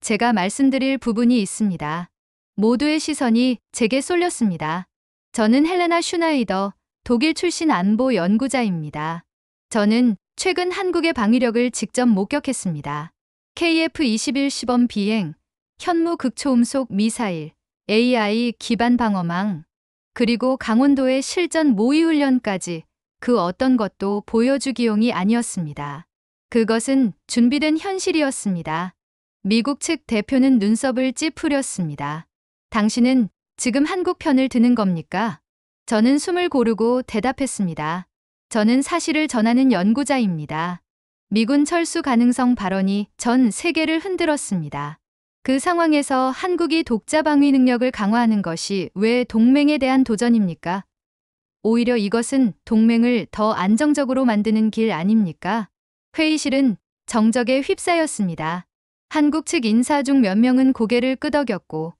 [SPEAKER 1] 제가 말씀드릴 부분이 있습니다. 모두의 시선이 제게 쏠렸습니다. 저는 헬레나 슈나이더, 독일 출신 안보 연구자입니다. 저는 최근 한국의 방위력을 직접 목격했습니다. KF-21 시범 비행, 현무 극초음속 미사일, AI 기반 방어망, 그리고 강원도의 실전 모의 훈련까지 그 어떤 것도 보여주기용이 아니었습니다. 그것은 준비된 현실이었습니다. 미국 측 대표는 눈썹을 찌푸렸습니다. 당신은 지금 한국 편을 드는 겁니까? 저는 숨을 고르고 대답했습니다. 저는 사실을 전하는 연구자입니다. 미군 철수 가능성 발언이 전 세계를 흔들었습니다. 그 상황에서 한국이 독자 방위 능력을 강화하는 것이 왜 동맹에 대한 도전입니까? 오히려 이것은 동맹을 더 안정적으로 만드는 길 아닙니까? 회의실은 정적에 휩싸였습니다. 한국 측 인사 중 몇 명은 고개를 끄덕였고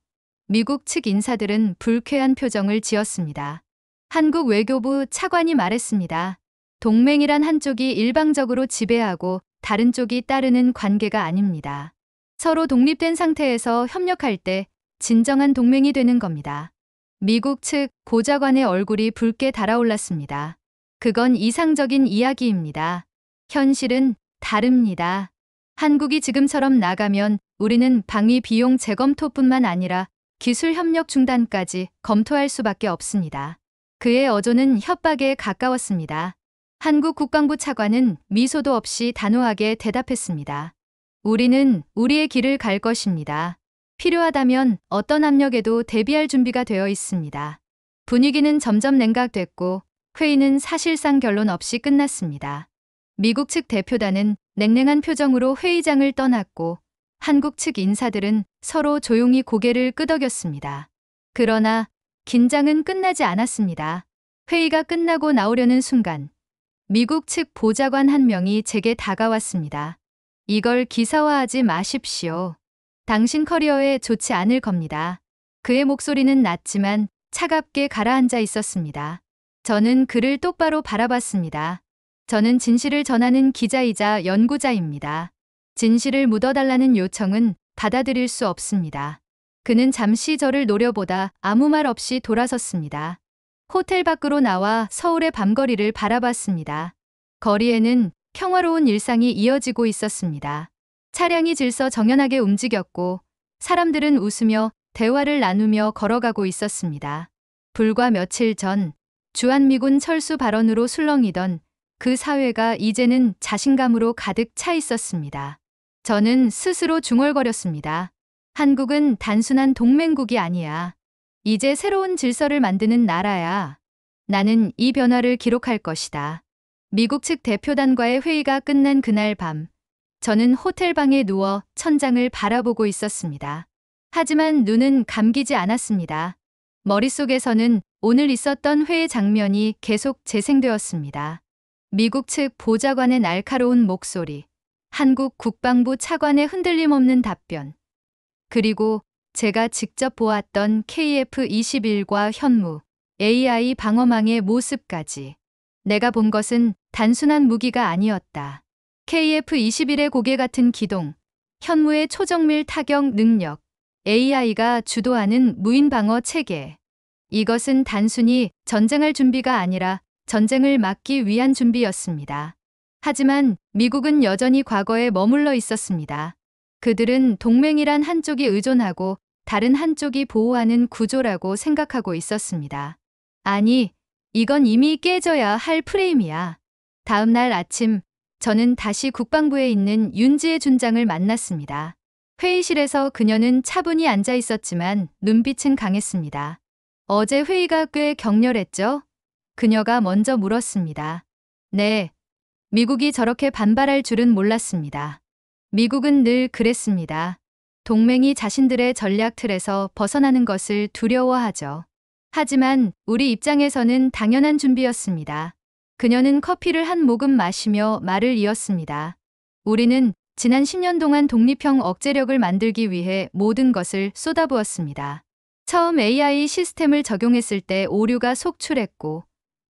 [SPEAKER 1] 미국 측 인사들은 불쾌한 표정을 지었습니다. 한국 외교부 차관이 말했습니다. 동맹이란 한쪽이 일방적으로 지배하고 다른 쪽이 따르는 관계가 아닙니다. 서로 독립된 상태에서 협력할 때 진정한 동맹이 되는 겁니다. 미국 측 보좌관의 얼굴이 붉게 달아올랐습니다. 그건 이상적인 이야기입니다. 현실은 다릅니다. 한국이 지금처럼 나가면 우리는 방위 비용 재검토뿐만 아니라 기술 협력 중단까지 검토할 수밖에 없습니다. 그의 어조는 협박에 가까웠습니다. 한국 국방부 차관은 미소도 없이 단호하게 대답했습니다. 우리는 우리의 길을 갈 것입니다. 필요하다면 어떤 압력에도 대비할 준비가 되어 있습니다. 분위기는 점점 냉각됐고 회의는 사실상 결론 없이 끝났습니다. 미국 측 대표단은 냉랭한 표정으로 회의장을 떠났고 한국 측 인사들은 서로 조용히 고개를 끄덕였습니다. 그러나 긴장은 끝나지 않았습니다. 회의가 끝나고 나오려는 순간 미국 측 보좌관 한 명이 제게 다가왔습니다. 이걸 기사화하지 마십시오. 당신 커리어에 좋지 않을 겁니다. 그의 목소리는 낮지만 차갑게 가라앉아 있었습니다. 저는 그를 똑바로 바라봤습니다. 저는 진실을 전하는 기자이자 연구자입니다. 진실을 묻어달라는 요청은 받아들일 수 없습니다. 그는 잠시 저를 노려보다 아무 말 없이 돌아섰습니다. 호텔 밖으로 나와 서울의 밤거리를 바라봤습니다. 거리에는 평화로운 일상이 이어지고 있었습니다. 차량이 질서정연하게 움직였고 사람들은 웃으며 대화를 나누며 걸어가고 있었습니다. 불과 며칠 전 주한미군 철수 발언으로 술렁이던 그 사회가 이제는 자신감으로 가득 차 있었습니다. 저는 스스로 중얼거렸습니다. 한국은 단순한 동맹국이 아니야. 이제 새로운 질서를 만드는 나라야. 나는 이 변화를 기록할 것이다. 미국 측 대표단과의 회의가 끝난 그날 밤, 저는 호텔 방에 누워 천장을 바라보고 있었습니다. 하지만 눈은 감기지 않았습니다. 머릿속에서는 오늘 있었던 회의 장면이 계속 재생되었습니다. 미국 측 보좌관의 날카로운 목소리, 한국 국방부 차관의 흔들림 없는 답변, 그리고 제가 직접 보았던 KF-21과 현무, AI 방어망의 모습까지. 내가 본 것은 단순한 무기가 아니었다. KF-21의 고개 같은 기동, 현무의 초정밀 타격 능력, AI가 주도하는 무인 방어 체계. 이것은 단순히 전쟁할 준비가 아니라 전쟁을 막기 위한 준비였습니다. 하지만 미국은 여전히 과거에 머물러 있었습니다. 그들은 동맹이란 한쪽이 의존하고 다른 한쪽이 보호하는 구조라고 생각하고 있었습니다. 아니, 이건 이미 깨져야 할 프레임이야. 다음 날 아침, 저는 다시 국방부에 있는 윤지혜 준장을 만났습니다. 회의실에서 그녀는 차분히 앉아 있었지만 눈빛은 강했습니다. 어제 회의가 꽤 격렬했죠? 그녀가 먼저 물었습니다. 네. 미국이 저렇게 반발할 줄은 몰랐습니다. 미국은 늘 그랬습니다. 동맹이 자신들의 전략 틀에서 벗어나는 것을 두려워하죠. 하지만 우리 입장에서는 당연한 준비였습니다. 그녀는 커피를 한 모금 마시며 말을 이었습니다. 우리는 지난 10년 동안 독립형 억제력을 만들기 위해 모든 것을 쏟아부었습니다. 처음 AI 시스템을 적용했을 때 오류가 속출했고,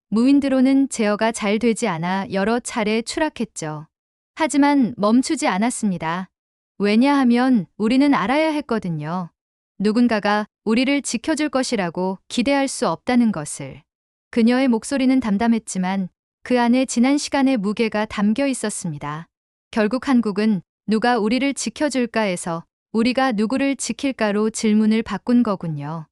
[SPEAKER 1] 무인드론은 제어가 잘 되지 않아 여러 차례 추락했죠. 하지만 멈추지 않았습니다. 왜냐하면 우리는 알아야 했거든요. 누군가가 우리를 지켜줄 것이라고 기대할 수 없다는 것을. 그녀의 목소리는 담담했지만 그 안에 지난 시간의 무게가 담겨 있었습니다. 결국 한국은 누가 우리를 지켜줄까에서 우리가 누구를 지킬까로 질문을 바꾼 거군요.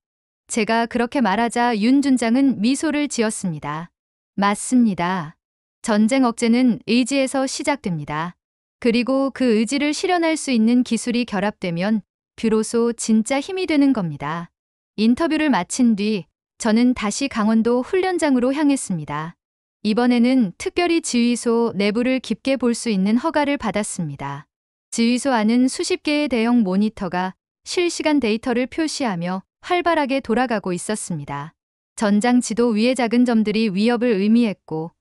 [SPEAKER 1] 제가 그렇게 말하자 윤 준장은 미소를 지었습니다. 맞습니다. 전쟁 억제는 의지에서 시작됩니다. 그리고 그 의지를 실현할 수 있는 기술이 결합되면 비로소 진짜 힘이 되는 겁니다. 인터뷰를 마친 뒤 저는 다시 강원도 훈련장으로 향했습니다. 이번에는 특별히 지휘소 내부를 깊게 볼 수 있는 허가를 받았습니다. 지휘소 안은 수십 개의 대형 모니터가 실시간 데이터를 표시하며 활발하게 돌아가고 있었습니다. 전장 지도 위의 작은 점들이 위협을 의미했고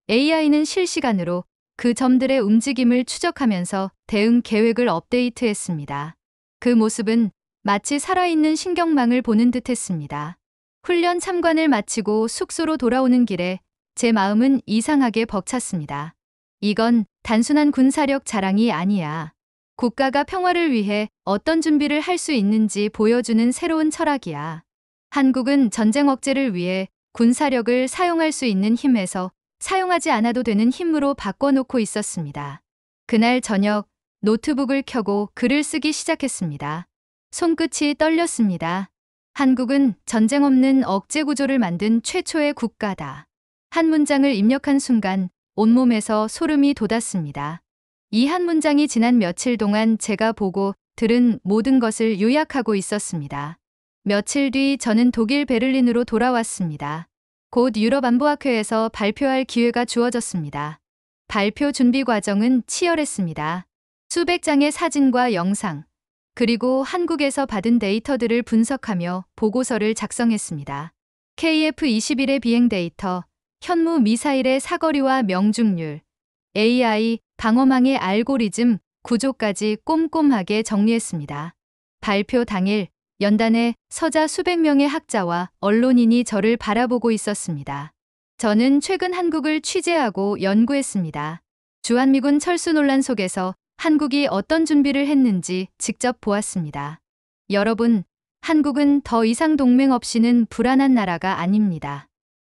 [SPEAKER 1] AI는 실시간으로 그 점들의 움직임을 추적하면서 대응 계획을 업데이트했습니다. 그 모습은 마치 살아있는 신경망을 보는 듯했습니다. 훈련 참관을 마치고 숙소로 돌아오는 길에 제 마음은 이상하게 벅찼습니다. 이건 단순한 군사력 자랑이 아니야. 국가가 평화를 위해 어떤 준비를 할 수 있는지 보여주는 새로운 철학이야. 한국은 전쟁 억제를 위해 군사력을 사용할 수 있는 힘에서 사용하지 않아도 되는 힘으로 바꿔놓고 있었습니다. 그날 저녁 노트북을 켜고 글을 쓰기 시작했습니다. 손끝이 떨렸습니다. 한국은 전쟁 없는 억제 구조를 만든 최초의 국가다. 한 문장을 입력한 순간 온몸에서 소름이 돋았습니다. 이 한 문장이 지난 며칠 동안 제가 보고 들은 모든 것을 요약하고 있었습니다. 며칠 뒤 저는 독일 베를린으로 돌아왔습니다. 곧 유럽 안보학회에서 발표할 기회가 주어졌습니다. 발표 준비 과정은 치열했습니다. 수백 장의 사진과 영상, 그리고 한국에서 받은 데이터들을 분석하며 보고서를 작성했습니다. KF-21의 비행 데이터, 현무 미사일의 사거리와 명중률, AI, 방어망의 알고리즘, 구조까지 꼼꼼하게 정리했습니다. 발표 당일 연단에 서자 수백 명의 학자와 언론인이 저를 바라보고 있었습니다. 저는 최근 한국을 취재하고 연구했습니다. 주한미군 철수 논란 속에서 한국이 어떤 준비를 했는지 직접 보았습니다. 여러분, 한국은 더 이상 동맹 없이는 불안한 나라가 아닙니다.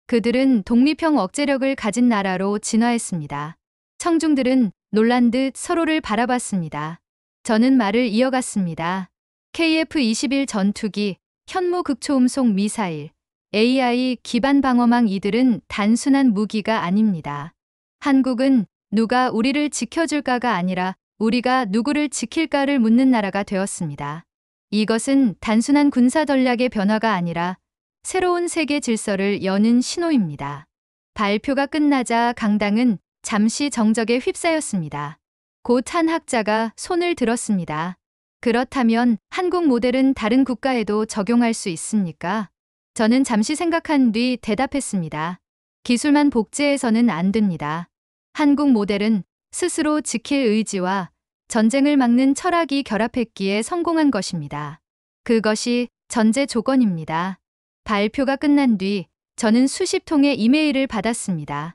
[SPEAKER 1] 그들은 독립형 억제력을 가진 나라로 진화했습니다. 청중들은 놀란 듯 서로를 바라봤습니다. 저는 말을 이어갔습니다. KF-21 전투기, 현무 극초음속 미사일, AI 기반 방어망 이들은 단순한 무기가 아닙니다. 한국은 누가 우리를 지켜줄까가 아니라 우리가 누구를 지킬까를 묻는 나라가 되었습니다. 이것은 단순한 군사 전략의 변화가 아니라 새로운 세계 질서를 여는 신호입니다. 발표가 끝나자 강당은 잠시 정적에 휩싸였습니다. 곧 한 학자가 손을 들었습니다. 그렇다면 한국 모델은 다른 국가에도 적용할 수 있습니까? 저는 잠시 생각한 뒤 대답했습니다. 기술만 복제해서는 안 됩니다. 한국 모델은 스스로 지킬 의지와 전쟁을 막는 철학이 결합했기에 성공한 것입니다. 그것이 전제 조건입니다. 발표가 끝난 뒤 저는 수십 통의 이메일을 받았습니다.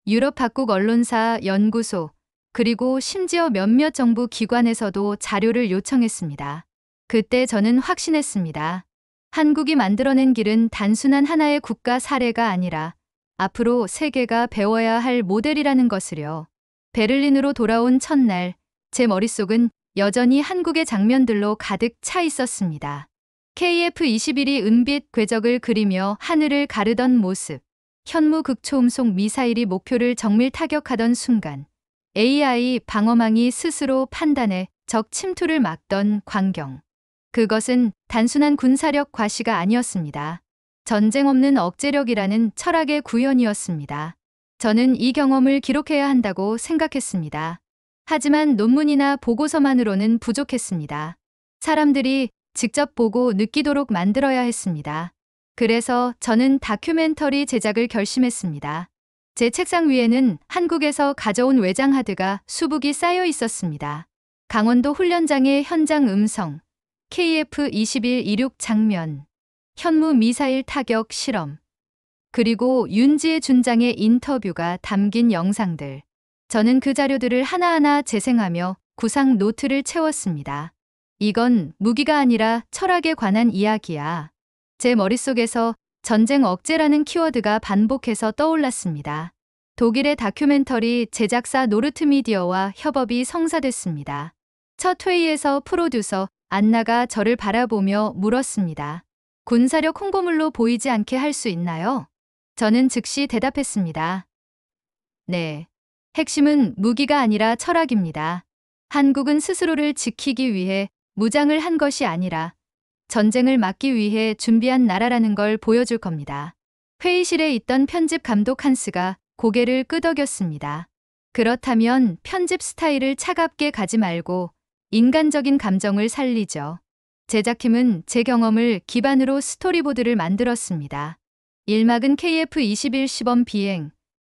[SPEAKER 1] 유럽 각국 언론사, 연구소, 그리고 심지어 몇몇 정부 기관에서도 자료를 요청했습니다. 그때 저는 확신했습니다. 한국이 만들어낸 길은 단순한 하나의 국가 사례가 아니라 앞으로 세계가 배워야 할 모델이라는 것을요. 베를린으로 돌아온 첫날, 제 머릿속은 여전히 한국의 장면들로 가득 차 있었습니다. KF-21이 은빛 궤적을 그리며 하늘을 가르던 모습, 현무 극초음속 미사일이 목표를 정밀 타격하던 순간, AI 방어망이 스스로 판단해 적 침투를 막던 광경. 그것은 단순한 군사력 과시가 아니었습니다. 전쟁 없는 억제력이라는 철학의 구현이었습니다. 저는 이 경험을 기록해야 한다고 생각했습니다. 하지만 논문이나 보고서만으로는 부족했습니다. 사람들이 직접 보고 느끼도록 만들어야 했습니다. 그래서 저는 다큐멘터리 제작을 결심했습니다. 제 책상 위에는 한국에서 가져온 외장하드가 수북이 쌓여 있었습니다. 강원도 훈련장의 현장 음성, KF-21 이륙 장면, 현무 미사일 타격 실험, 그리고 윤지혜 준장의 인터뷰가 담긴 영상들. 저는 그 자료들을 하나하나 재생하며 구상 노트를 채웠습니다. 이건 무기가 아니라 철학에 관한 이야기야. 제 머릿속에서 전쟁 억제라는 키워드가 반복해서 떠올랐습니다. 독일의 다큐멘터리 제작사 노르트미디어와 협업이 성사됐습니다. 첫 회의에서 프로듀서 안나가 저를 바라보며 물었습니다. 군사력 홍보물로 보이지 않게 할 수 있나요? 저는 즉시 대답했습니다. 네. 핵심은 무기가 아니라 철학입니다. 한국은 스스로를 지키기 위해 무장을 한 것이 아니라 전쟁을 막기 위해 준비한 나라라는 걸 보여줄 겁니다. 회의실에 있던 편집 감독 한스가 고개를 끄덕였습니다. 그렇다면 편집 스타일을 차갑게 가지 말고 인간적인 감정을 살리죠. 제작팀은 제 경험을 기반으로 스토리보드를 만들었습니다. 1막은 KF-21 시범 비행,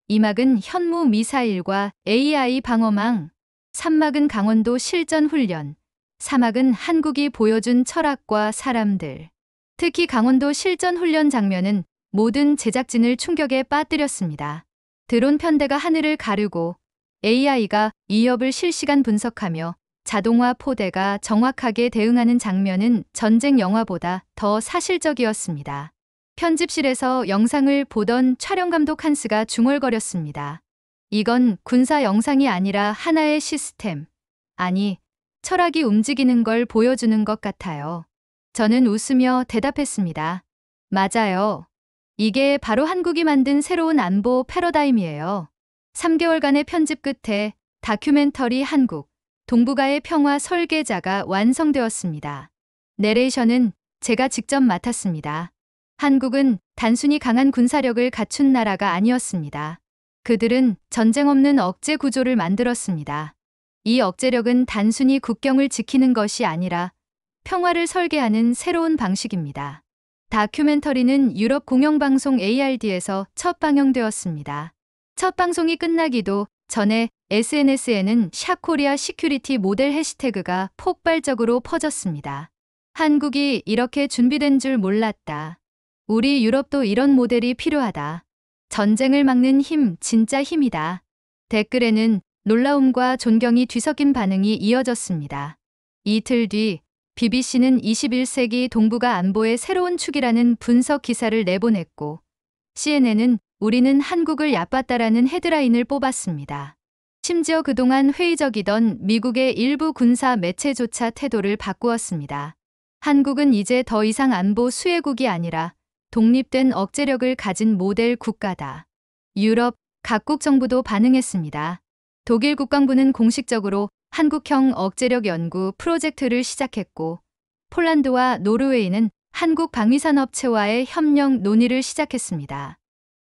[SPEAKER 1] 2막은 현무 미사일과 AI 방어망, 3막은 강원도 실전 훈련, 4막은 한국이 보여준 철학과 사람들. 특히 강원도 실전 훈련 장면은 모든 제작진을 충격에 빠뜨렸습니다. 드론 편대가 하늘을 가르고 AI가 위협을 실시간 분석하며 자동화 포대가 정확하게 대응하는 장면은 전쟁 영화보다 더 사실적이었습니다. 편집실에서 영상을 보던 촬영감독 한스가 중얼거렸습니다. 이건 군사 영상이 아니라 하나의 시스템, 아니, 철학이 움직이는 걸 보여주는 것 같아요. 저는 웃으며 대답했습니다. 맞아요. 이게 바로 한국이 만든 새로운 안보 패러다임이에요. 3개월간의 편집 끝에 다큐멘터리 한국, 동북아의 평화 설계자가 완성되었습니다. 내레이션은 제가 직접 맡았습니다. 한국은 단순히 강한 군사력을 갖춘 나라가 아니었습니다. 그들은 전쟁 없는 억제 구조를 만들었습니다. 이 억제력은 단순히 국경을 지키는 것이 아니라 평화를 설계하는 새로운 방식입니다. 다큐멘터리는 유럽 공영방송 ARD에서 첫 방영되었습니다. 첫 방송이 끝나기도 전에 SNS에는 샤코리아 시큐리티 모델 해시태그가 폭발적으로 퍼졌습니다. 한국이 이렇게 준비된 줄 몰랐다. 우리 유럽도 이런 모델이 필요하다. 전쟁을 막는 힘, 진짜 힘이다. 댓글에는 놀라움과 존경이 뒤섞인 반응이 이어졌습니다. 이틀 뒤 BBC는 21세기 동북아 안보의 새로운 축이라는 분석 기사를 내보냈고 CNN은 우리는 한국을 얕봤다라는 헤드라인을 뽑았습니다. 심지어 그동안 회의적이던 미국의 일부 군사 매체조차 태도를 바꾸었습니다. 한국은 이제 더 이상 안보 수혜국이 아니라 독립된 억제력을 가진 모델 국가다. 유럽 각국 정부도 반응했습니다. 독일 국방부는 공식적으로 한국형 억제력 연구 프로젝트를 시작했고 폴란드와 노르웨이는 한국 방위산업체와의 협력 논의를 시작했습니다.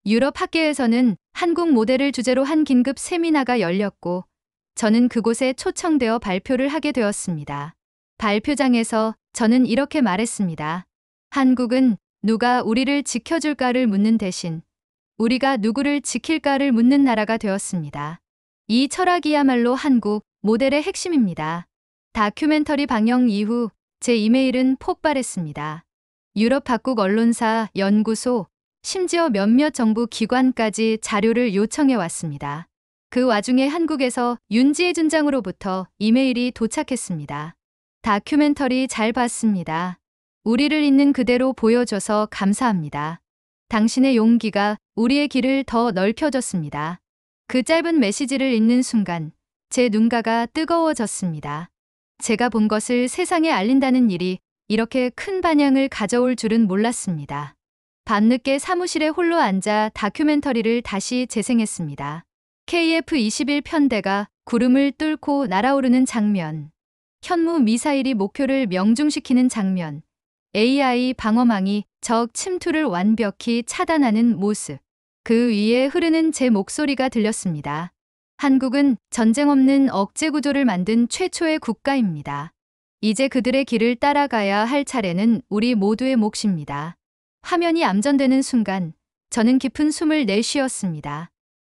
[SPEAKER 1] 유럽 학계에서는 한국 모델을 주제로 한 긴급 세미나가 열렸고 저는 그곳에 초청되어 발표를 하게 되었습니다. 발표장에서 저는 이렇게 말했습니다. 한국은 누가 우리를 지켜줄까를 묻는 대신 우리가 누구를 지킬까를 묻는 나라가 되었습니다. 이 철학이야말로 한국 모델의 핵심입니다. 다큐멘터리 방영 이후 제 이메일은 폭발했습니다. 유럽 각국 언론사, 연구소, 심지어 몇몇 정부 기관까지 자료를 요청해 왔습니다. 그 와중에 한국에서 윤지혜 준장으로부터 이메일이 도착했습니다. 다큐멘터리 잘 봤습니다. 우리를 있는 그대로 보여줘서 감사합니다. 당신의 용기가 우리의 길을 더 넓혀줬습니다. 그 짧은 메시지를 읽는 순간 제 눈가가 뜨거워졌습니다. 제가 본 것을 세상에 알린다는 일이 이렇게 큰 반향을 가져올 줄은 몰랐습니다. 밤늦게 사무실에 홀로 앉아 다큐멘터리를 다시 재생했습니다. KF-21 편대가 구름을 뚫고 날아오르는 장면, 현무 미사일이 목표를 명중시키는 장면, AI 방어망이 적 침투를 완벽히 차단하는 모습, 그 위에 흐르는 제 목소리가 들렸습니다. 한국은 전쟁 없는 억제 구조를 만든 최초의 국가입니다. 이제 그들의 길을 따라가야 할 차례는 우리 모두의 몫입니다. 화면이 암전되는 순간 저는 깊은 숨을 내쉬었습니다.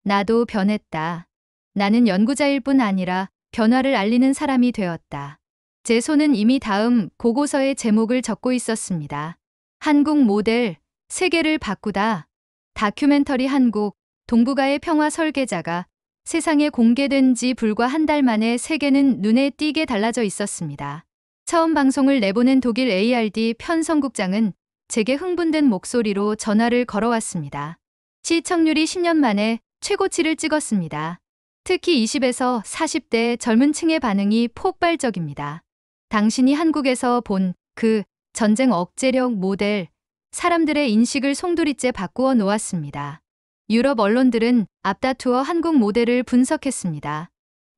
[SPEAKER 1] 나도 변했다. 나는 연구자일 뿐 아니라 변화를 알리는 사람이 되었다. 제 손은 이미 다음 보고서의 제목을 적고 있었습니다. 한국 모델, 세계를 바꾸다. 다큐멘터리 한국, 동북아의 평화 설계자가 세상에 공개된 지 불과 한 달 만에 세계는 눈에 띄게 달라져 있었습니다. 처음 방송을 내보낸 독일 ARD 편성국장은 제게 흥분된 목소리로 전화를 걸어왔습니다. 시청률이 10년 만에 최고치를 찍었습니다. 특히 20에서 40대 젊은 층의 반응이 폭발적입니다. 당신이 한국에서 본 그 전쟁 억제력 모델, 사람들의 인식을 송두리째 바꾸어 놓았습니다. 유럽 언론들은 앞다투어 한국 모델을 분석했습니다.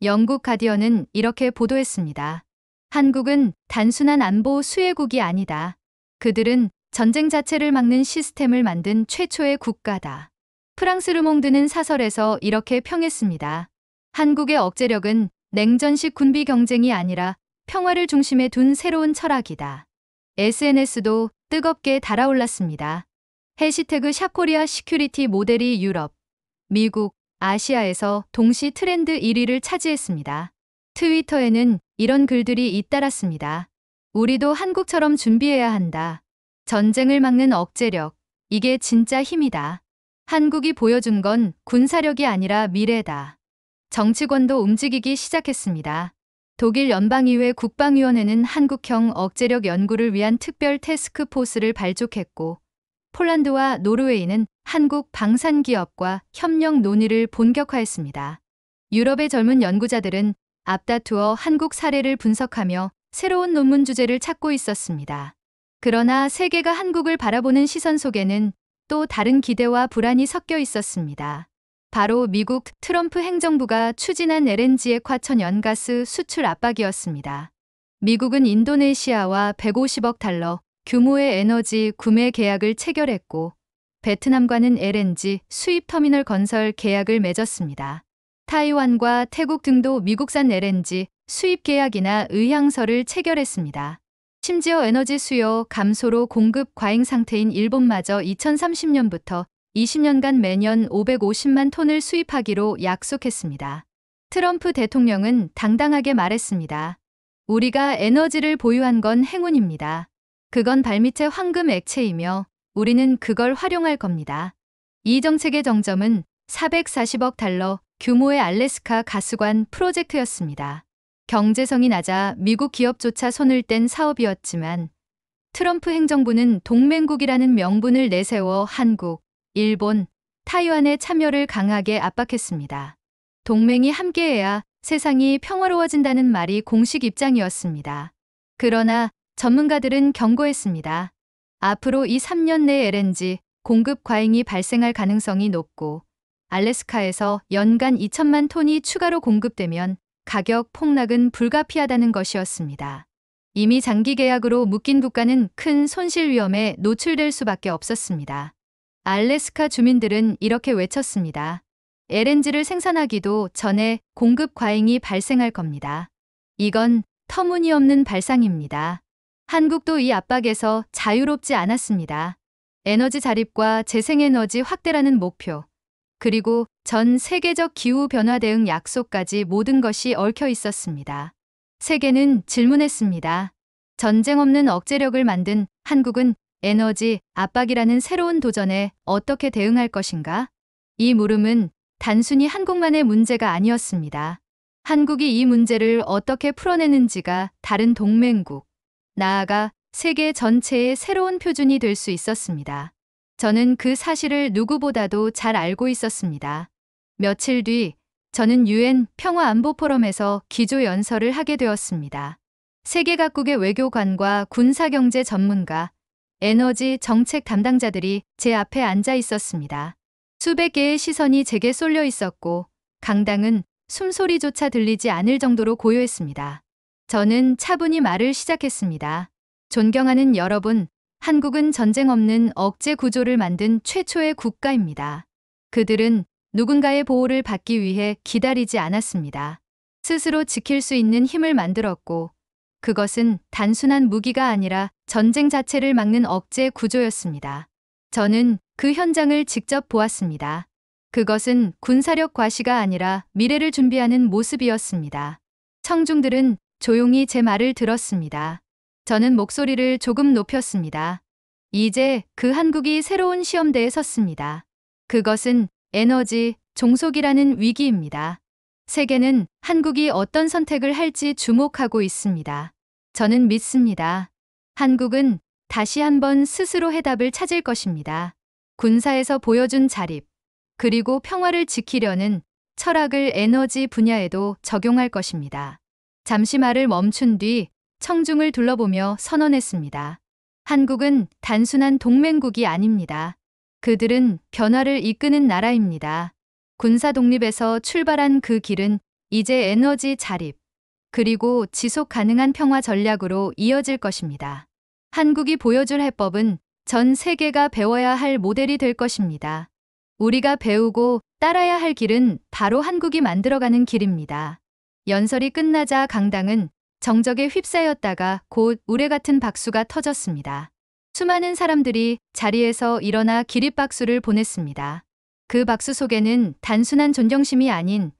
[SPEAKER 1] 영국 가디언은 이렇게 보도했습니다. 한국은 단순한 안보 수혜국이 아니다. 그들은 전쟁 자체를 막는 시스템을 만든 최초의 국가다. 프랑스 르몽드는 사설에서 이렇게 평했습니다. 한국의 억제력은 냉전식 군비 경쟁이 아니라 평화를 중심에 둔 새로운 철학이다. SNS도 뜨겁게 달아올랐습니다. 해시태그 샵코리아 시큐리티 모델이 유럽, 미국, 아시아에서 동시 트렌드 1위를 차지했습니다. 트위터에는 이런 글들이 잇따랐습니다. 우리도 한국처럼 준비해야 한다. 전쟁을 막는 억제력, 이게 진짜 힘이다. 한국이 보여준 건 군사력이 아니라 미래다. 정치권도 움직이기 시작했습니다. 독일 연방의회 국방위원회는 한국형 억제력 연구를 위한 특별 태스크포스를 발족했고, 폴란드와 노르웨이는 한국 방산기업과 협력 논의를 본격화했습니다. 유럽의 젊은 연구자들은 앞다투어 한국 사례를 분석하며 새로운 논문 주제를 찾고 있었습니다. 그러나 세계가 한국을 바라보는 시선 속에는 또 다른 기대와 불안이 섞여 있었습니다. 바로 미국 트럼프 행정부가 추진한 LNG 액화천연가스 수출 압박이었습니다. 미국은 인도네시아와 150억 달러 규모의 에너지 구매 계약을 체결했고, 베트남과는 LNG 수입 터미널 건설 계약을 맺었습니다. 타이완과 태국 등도 미국산 LNG 수입 계약이나 의향서를 체결했습니다. 심지어 에너지 수요 감소로 공급 과잉 상태인 일본마저 2030년부터 20년간 매년 550만 톤을 수입하기로 약속했습니다. 트럼프 대통령은 당당하게 말했습니다. 우리가 에너지를 보유한 건 행운입니다. 그건 발밑의 황금 액체이며 우리는 그걸 활용할 겁니다. 이 정책의 정점은 440억 달러 규모의 알래스카 가스관 프로젝트였습니다. 경제성이 낮아 미국 기업조차 손을 뗀 사업이었지만 트럼프 행정부는 동맹국이라는 명분을 내세워 한국, 일본, 타이완의 참여를 강하게 압박했습니다. 동맹이 함께해야 세상이 평화로워진다는 말이 공식 입장이었습니다. 그러나 전문가들은 경고했습니다. 앞으로 이 3년 내 LNG 공급 과잉이 발생할 가능성이 높고, 알래스카에서 연간 2천만 톤이 추가로 공급되면 가격 폭락은 불가피하다는 것이었습니다. 이미 장기 계약으로 묶인 국가는 큰 손실 위험에 노출될 수밖에 없었습니다. 알래스카 주민들은 이렇게 외쳤습니다. LNG를 생산하기도 전에 공급 과잉이 발생할 겁니다. 이건 터무니없는 발상입니다. 한국도 이 압박에서 자유롭지 않았습니다. 에너지 자립과 재생에너지 확대라는 목표, 그리고 전 세계적 기후 변화 대응 약속까지 모든 것이 얽혀 있었습니다. 세계는 질문했습니다. 전쟁 없는 억제력을 만든 한국은 에너지 압박이라는 새로운 도전에 어떻게 대응할 것인가? 이 물음은 단순히 한국만의 문제가 아니었습니다. 한국이 이 문제를 어떻게 풀어내는지가 다른 동맹국, 나아가 세계 전체의 새로운 표준이 될 수 있었습니다. 저는 그 사실을 누구보다도 잘 알고 있었습니다. 며칠 뒤 저는 UN 평화안보포럼에서 기조연설을 하게 되었습니다. 세계 각국의 외교관과 군사경제 전문가, 에너지 정책 담당자들이 제 앞에 앉아 있었습니다. 수백 개의 시선이 제게 쏠려 있었고, 강당은 숨소리조차 들리지 않을 정도로 고요했습니다. 저는 차분히 말을 시작했습니다. 존경하는 여러분, 한국은 전쟁 없는 억제 구조를 만든 최초의 국가입니다. 그들은 누군가의 보호를 받기 위해 기다리지 않았습니다. 스스로 지킬 수 있는 힘을 만들었고, 그것은 단순한 무기가 아니라 전쟁 자체를 막는 억제 구조였습니다. 저는 그 현장을 직접 보았습니다. 그것은 군사력 과시가 아니라 미래를 준비하는 모습이었습니다. 청중들은 조용히 제 말을 들었습니다. 저는 목소리를 조금 높였습니다. 이제 그 한국이 새로운 시험대에 섰습니다. 그것은 에너지 종속이라는 위기입니다. 세계는 한국이 어떤 선택을 할지 주목하고 있습니다. 저는 믿습니다. 한국은 다시 한번 스스로 해답을 찾을 것입니다. 군사에서 보여준 자립, 그리고 평화를 지키려는 철학을 에너지 분야에도 적용할 것입니다. 잠시 말을 멈춘 뒤 청중을 둘러보며 선언했습니다. 한국은 단순한 동맹국이 아닙니다. 그들은 변화를 이끄는 나라입니다. 군사 독립에서 출발한 그 길은 이제 에너지 자립, 그리고 지속 가능한 평화 전략으로 이어질 것입니다. 한국이 보여줄 해법은 전 세계가 배워야 할 모델이 될 것입니다. 우리가 배우고 따라야 할 길은 바로 한국이 만들어가는 길입니다. 연설이 끝나자 강당은 정적에 휩싸였다가 곧 우레 같은 박수가 터졌습니다. 수많은 사람들이 자리에서 일어나 기립박수를 보냈습니다. 그 박수 속에는 단순한 존경심이 아닌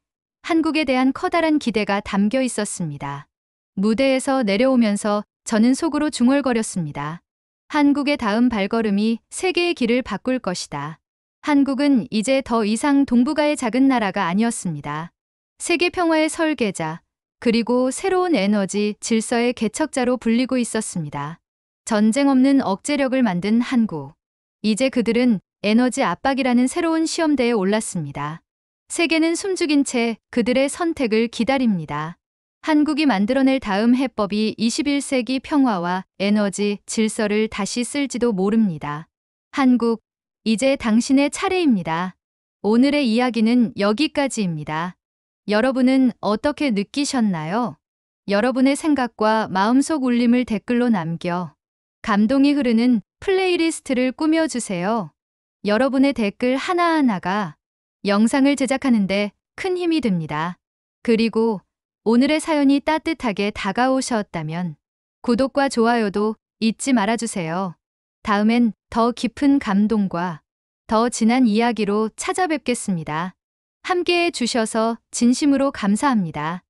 [SPEAKER 1] 한국에 대한 커다란 기대가 담겨 있었습니다. 무대에서 내려오면서 저는 속으로 중얼거렸습니다. 한국의 다음 발걸음이 세계의 길을 바꿀 것이다. 한국은 이제 더 이상 동북아의 작은 나라가 아니었습니다. 세계 평화의 설계자, 그리고 새로운 에너지 질서의 개척자로 불리고 있었습니다. 전쟁 없는 억제력을 만든 한국. 이제 그들은 에너지 압박이라는 새로운 시험대에 올랐습니다. 세계는 숨죽인 채 그들의 선택을 기다립니다. 한국이 만들어낼 다음 해법이 21세기 평화와 에너지 질서를 다시 쓸지도 모릅니다. 한국, 이제 당신의 차례입니다. 오늘의 이야기는 여기까지입니다. 여러분은 어떻게 느끼셨나요? 여러분의 생각과 마음속 울림을 댓글로 남겨 감동이 흐르는 플레이리스트를 꾸며주세요. 여러분의 댓글 하나하나가 영상을 제작하는데 큰 힘이 됩니다. 그리고 오늘의 사연이 따뜻하게 다가오셨다면 구독과 좋아요도 잊지 말아주세요. 다음엔 더 깊은 감동과 더 진한 이야기로 찾아뵙겠습니다. 함께해 주셔서 진심으로 감사합니다.